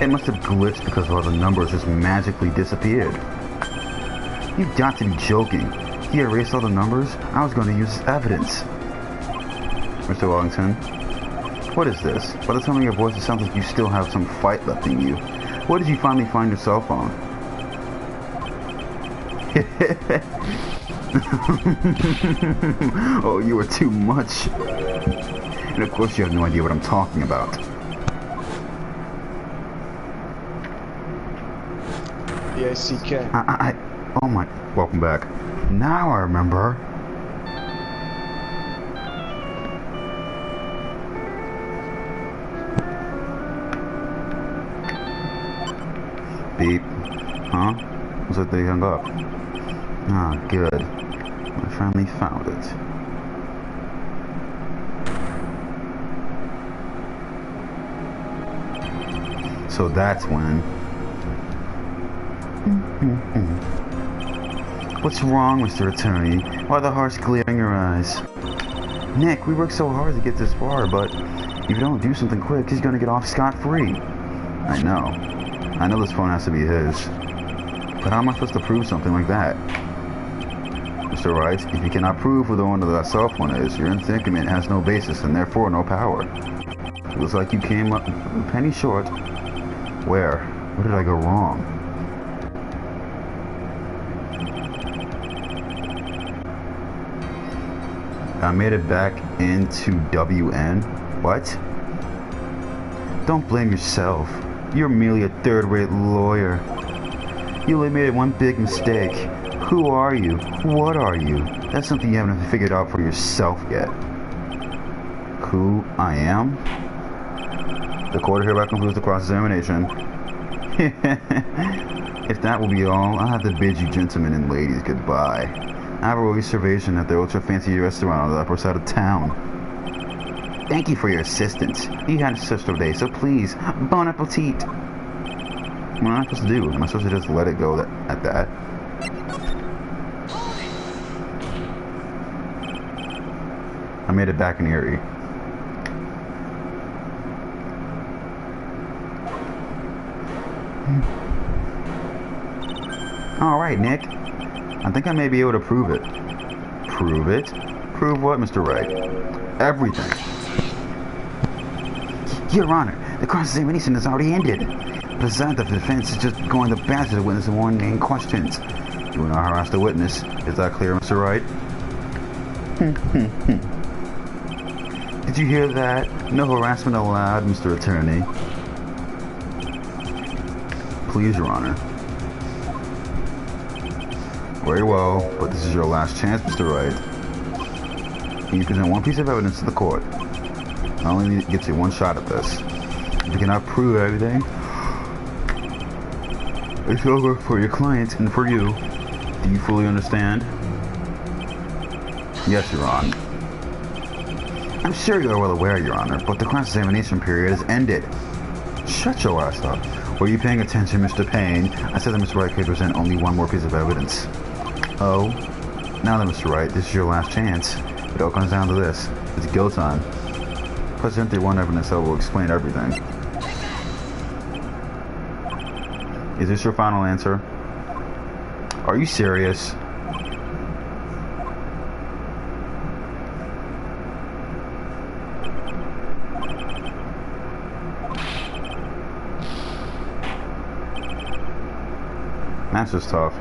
It must have glitched because all the numbers just magically disappeared. You've got to be joking. He erased all the numbers? I was going to use evidence. Mr. Wellington, what is this? By the tone of your voice, it sounds like you still have some fight left in you. Where did you finally find your cell phone? Oh, you were too much. And of course you have no idea what I'm talking about. B-I-C-K. Oh my, welcome back. Now I remember. Beep. Huh? Looks like they hung up. Ah, good. I finally found it. So that's when... What's wrong, Mr. Attorney? Why the harsh glare in your eyes? Nick, we worked so hard to get this far, but if you don't do something quick, he's gonna get off scot-free. I know. I know this phone has to be his. But how am I supposed to prove something like that? Mr. Wright, if you cannot prove who the owner of that cell phone is, your indictment has no basis and therefore no power. It looks like you came up a penny short. Where? Where did I go wrong? I made it back into WN? What? Don't blame yourself. You're merely a third-rate lawyer. You only made one big mistake. Who are you? What are you? That's something you haven't figured out for yourself yet. Who I am? The court hereby concludes the cross-examination. If that will be all, I'll have to bid you gentlemen and ladies goodbye. I have a reservation at the ultra-fancy restaurant on the upper side of town. Thank you for your assistance. You had such a day, so please, bon appetit. What am I supposed to do? Am I supposed to just let it go at that? I made it back in Erie. Alright, Nick. I think I may be able to prove it. Prove it? Prove what, Mr. Wright? Everything. Your Honor, the cross-examination has already ended. Besides, the defense is just going to badger the witness and one name questions. You will not harass the witness. Is that clear, Mr. Wright? Did you hear that? No harassment allowed, Mr. Attorney. Please, Your Honor. Very well, but this is your last chance, Mr. Wright. Can you present one piece of evidence to the court? I only get you one shot at this. If you cannot prove everything, it's over for your client and for you. Do you fully understand? Yes, Your Honor. I'm sure you are well aware, Your Honor, but the cross-examination period has ended. Shut your ass up. Were you paying attention, Mr. Payne? I said that Mr. Wright could present only one more piece of evidence. Oh? Now then, Mr. Wright, this is your last chance. It all comes down to this. It's go time. Present the one evidence that will explain everything. Is this your final answer? Are you serious? That's just tough.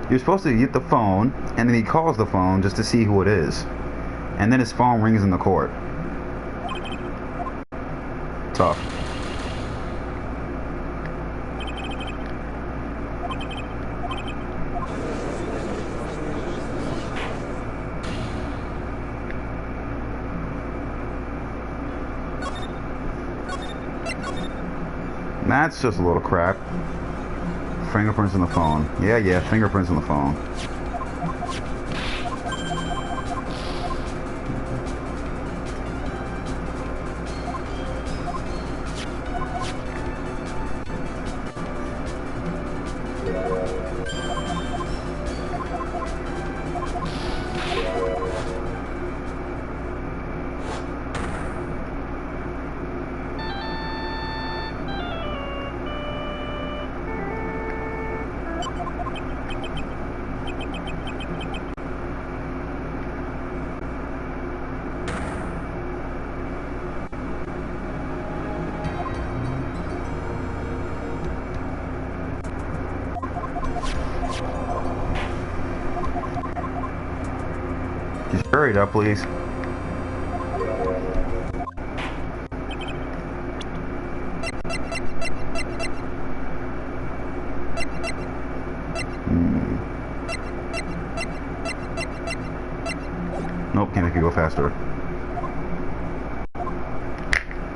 You're supposed to get the phone, and then he calls the phone just to see who it is. And then his phone rings in the court. Tough. That's just a little crap. Fingerprints on the phone. Yeah, fingerprints on the phone. Just hurry it up, please. Nope, can't make it go faster.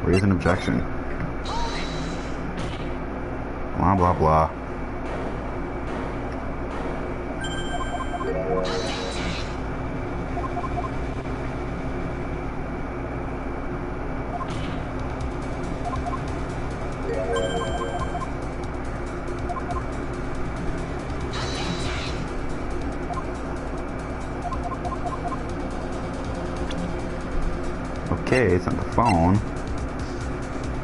Raise an objection. Blah, blah, blah. Okay, it's on the phone.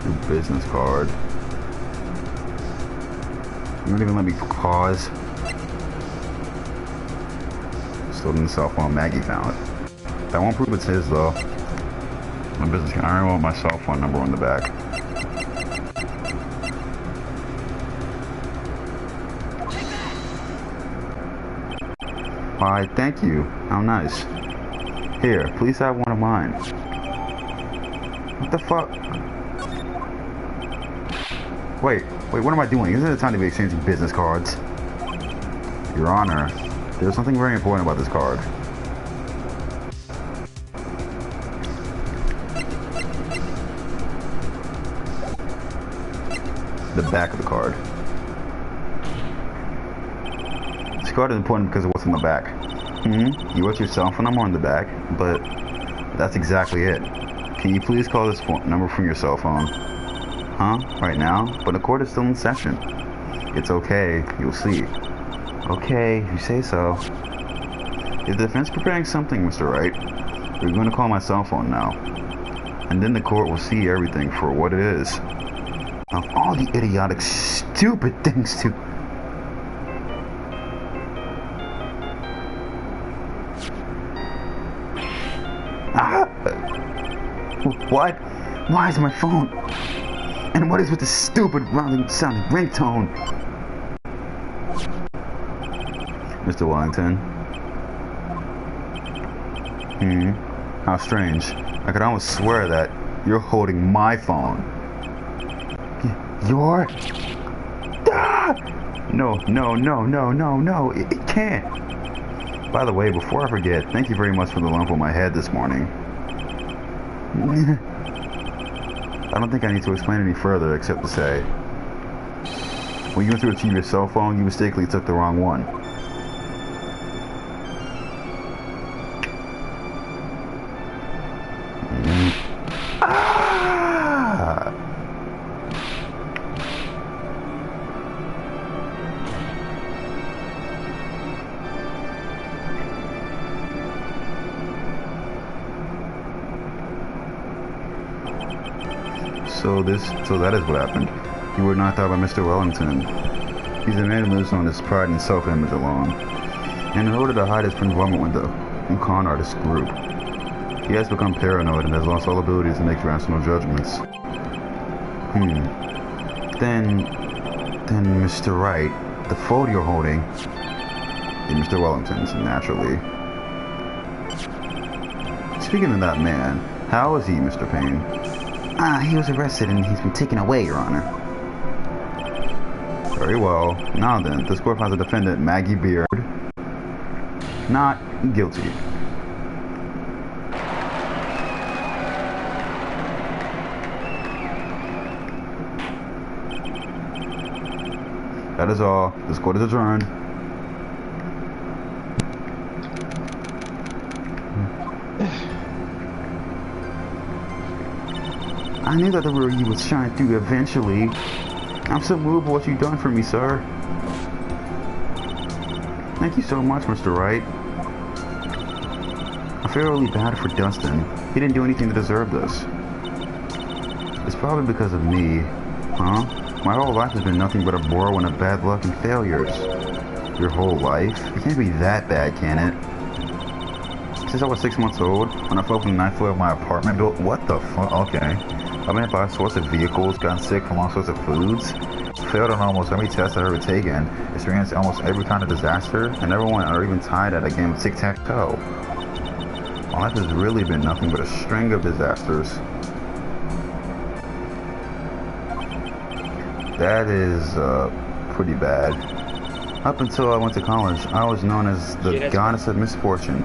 Your business card. You won't even let me pause. Stolen cell phone. Maggie found it. That won't prove it's his though. My business card. I want my cell phone number on the back. Why, thank you. How nice. Here, please have one of mine. What the fuck? Wait, what am I doing? Isn't it time to be exchanging business cards? Your Honor, there's something very important about this card. The back of the card. This card is important because of what's in the back. You wrote your cell phone number on the back, but that's exactly it. Can you please call this phone number from your cell phone? Huh? Right now? But the court is still in session. It's okay. You'll see. Okay, if you say so. Is the defense preparing something, Mr. Wright? We're going to call my cell phone now. And then the court will see everything for what it is. Of all the idiotic, stupid things to... What? Why is my phone? And what is with the stupid rounding sounding ringtone? Mr. Wellington. How strange. I could almost swear that you're holding my phone. You're... Ah! No. It can't. By the way, before I forget, thank you very much for the lump on my head this morning. I don't think I need to explain any further except to say, when you went to retrieve your cell phone, you mistakenly took the wrong one. Ah! So that is what happened. You were knocked out by Mr. Wellington. He's a man who lives on his pride and self-image alone. And in order to hide his involvement with the con artist group, he has become paranoid and has lost all ability to make rational judgments. Then Mr. Wright, the phone you're holding is Mr. Wellington's, naturally. Speaking of that man, how is he, Mr. Payne? He was arrested and he's been taken away, Your Honor. Very well. Now then, this court finds the defendant, Maggie Beard, not guilty. That is all. This court is adjourned. I knew that the you would shine through eventually. I'm so moved by what you've done for me, sir. Thank you so much, Mr. Wright. I feel really bad for Dustin. He didn't do anything to deserve this. It's probably because of me. Huh? My whole life has been nothing but a bore and a bad luck and failures. Your whole life? It can't be that bad, can it? Since I was 6 months old, when I fell from the 9th floor of my apartment built... What the fuck? Okay. I've been hit by all sorts of vehicles, gotten sick from all sorts of foods, failed on almost every test I've ever taken, experienced almost every kind of disaster, and never won or even tied at a game of tic-tac-toe. My life has really been nothing but a string of disasters. That is, pretty bad. Up until I went to college, I was known as the goddess of misfortune.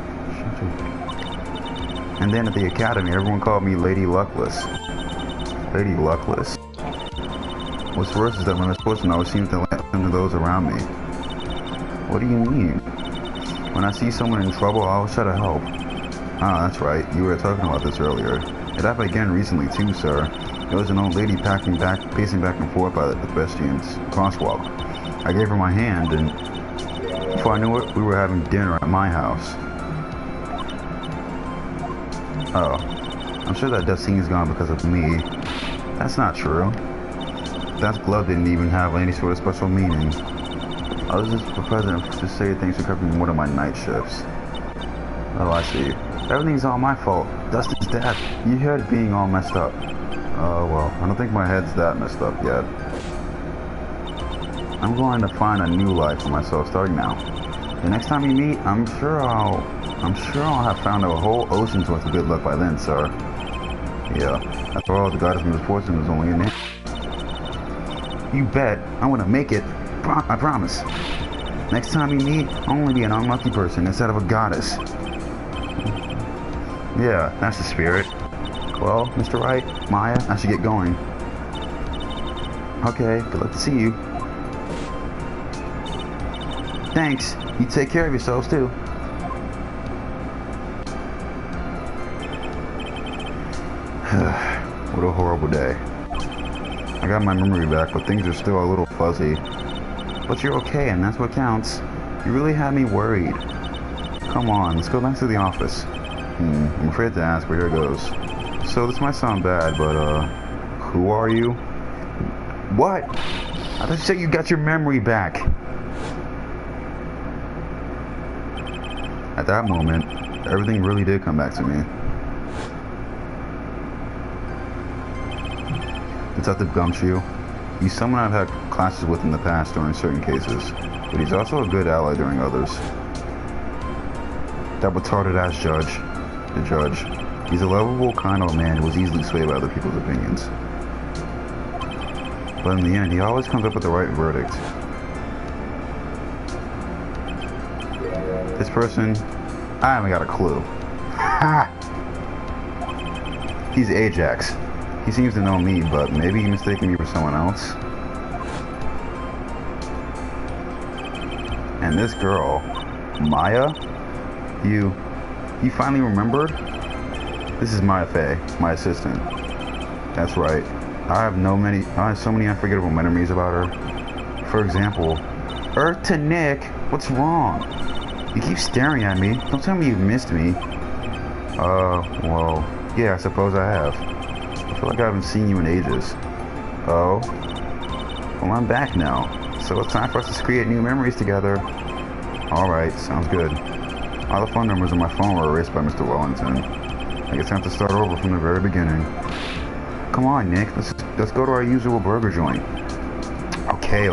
And then at the academy, everyone called me Lady Luckless. Lady Luckless. What's worse is that my misfortune always seems to land into those around me. What do you mean? When I see someone in trouble, I always try to help. Ah, that's right. You were talking about this earlier. It happened again recently too, sir. There was an old lady pacing back and forth by the pedestrians crosswalk. I gave her my hand, and before I knew it, we were having dinner at my house. Oh, I'm sure that Dustin's gone because of me. That's not true. That glove didn't even have any sort of special meaning. I was just the president to say thanks for covering one of my night shifts. Oh, I see. Everything's all my fault. Dustin's death. You heard being all messed up. Oh, well, I don't think my head's that messed up yet. I'm going to find a new life for myself starting now. The next time we meet, I'm sure I'll have found a whole ocean's worth of good luck by then, sir. Yeah, after all, the goddess of misfortune was only in it. You bet. I'm gonna make it. I promise. Next time we meet, I'll only be an unlucky person instead of a goddess. Yeah, that's the spirit. Well, Mr. Wright, Maya, I should get going. Okay, good luck to see you. Thanks. You take care of yourselves, too. What a horrible day. I got my memory back, but things are still a little fuzzy. But you're okay, and that's what counts. You really had me worried. Come on, let's go back to the office. I'm afraid to ask, but here it goes. So this might sound bad, but, who are you? What? I thought you said you got your memory back. At that moment, everything really did come back to me. Detective Gumshoe. He's someone I've had classes with in the past during certain cases, but he's also a good ally during others. That retarded-ass judge. The judge. He's a lovable, kind old man who was easily swayed by other people's opinions. But in the end, he always comes up with the right verdict. This person, I haven't got a clue. Ha! He's Ajax. He seems to know me, but maybe he mistaken me for someone else. And this girl, Maya? You finally remembered? This is Maya Fey, my assistant. That's right. I have so many unforgettable memories about her. For example, Earth to Nick, what's wrong? You keep staring at me. Don't tell me you've missed me. Well, yeah, I suppose I have. I feel like I haven't seen you in ages. Oh? Well, I'm back now. So it's time for us to create new memories together. Alright, sounds good. All the phone numbers on my phone were erased by Mr. Wellington. I guess I have to start over from the very beginning. Come on, Nick. Let's go to our usual burger joint. Okay.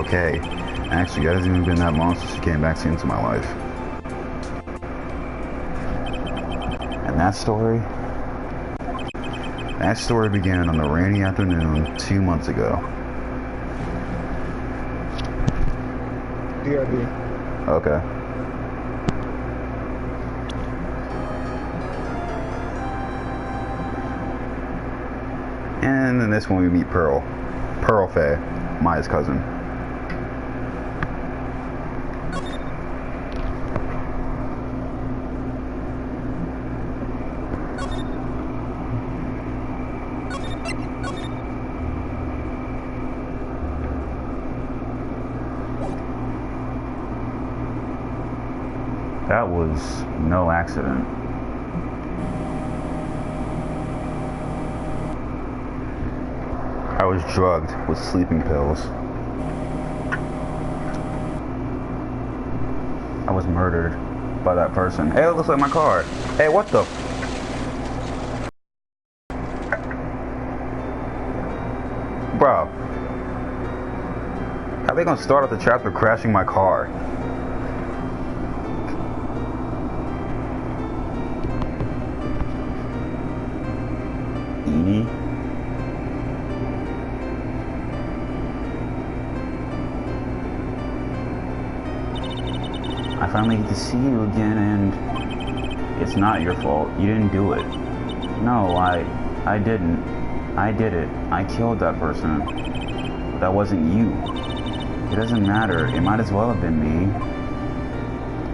Actually, it hasn't even been that long since she came back into my life. And that story began on a rainy afternoon 2 months ago. BRB. Okay. And in this one we meet Pearl Fey, Maya's cousin. That was no accident. I was drugged with sleeping pills. I was murdered by that person. Hey, it looks like my car. Hey, what the? Bro. How are they gonna start off the chapter crashing my car? I finally get to see you again, and it's not your fault. You didn't do it. No, I didn't. I did it. I killed that person. But that wasn't you. It doesn't matter. It might as well have been me.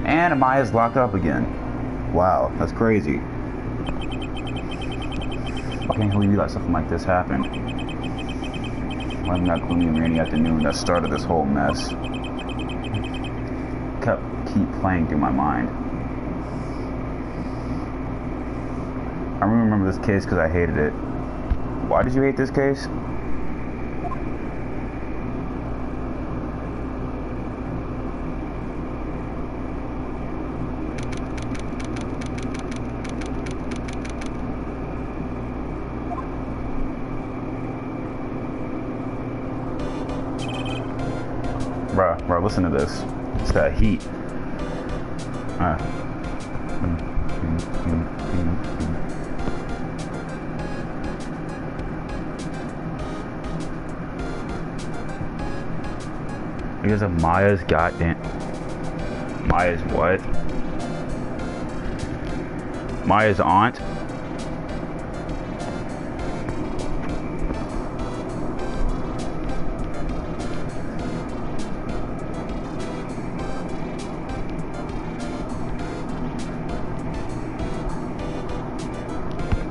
And Amaya's locked up again. Wow, that's crazy. I can't believe you let something like this happen. Wasn't that gloomy and rainy afternoon that started this whole mess? Keep playing through my mind. I remember this case because I hated it. Why did you hate this case? Bro, listen to this. It's that heat. Because of Maya's goddamn... Maya's what? Maya's aunt?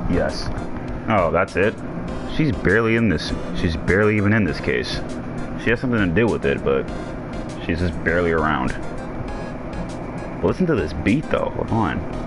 Yes. Oh, that's it? She's barely in this. She's barely even in this case. She has something to do with it, but she's just barely around. Listen to this beat, though. Hold on.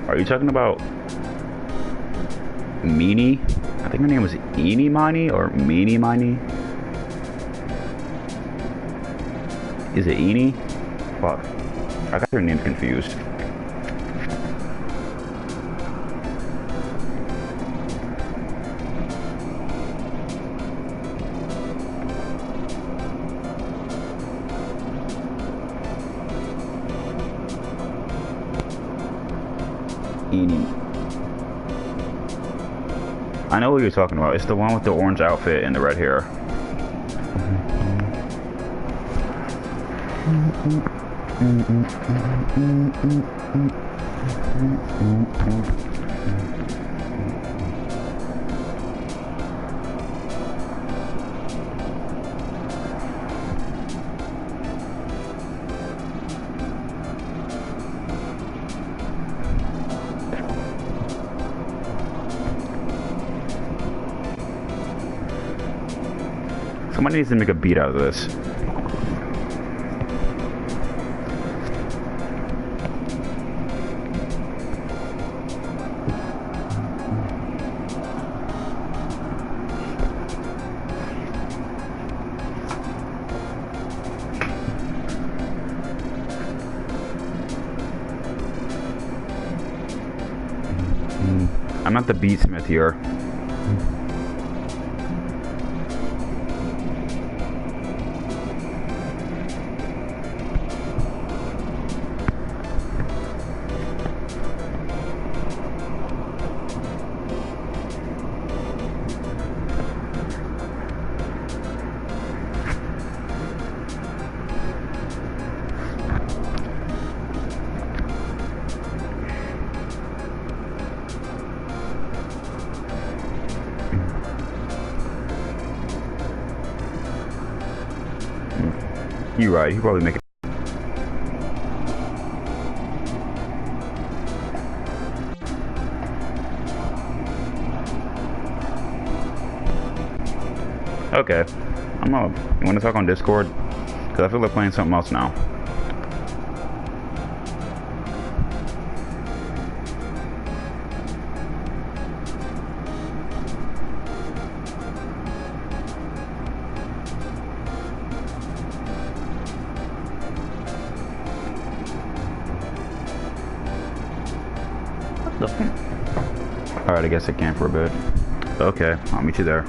Are you talking about Meanie? I think her name was Eenie Mini or Meanie Mini. Is it Eenie? Fuck. I got their names confused. Eenie. I know what you're talking about. It's the one with the orange outfit and the red hair. Somebody needs to make a beat out of this. I'm not the beatsmith here. You're right, he probably make it. Okay. I'm up. You want to talk on Discord? Because I feel like playing something else now. Alright, I guess I can for a bit. Okay, I'll meet you there.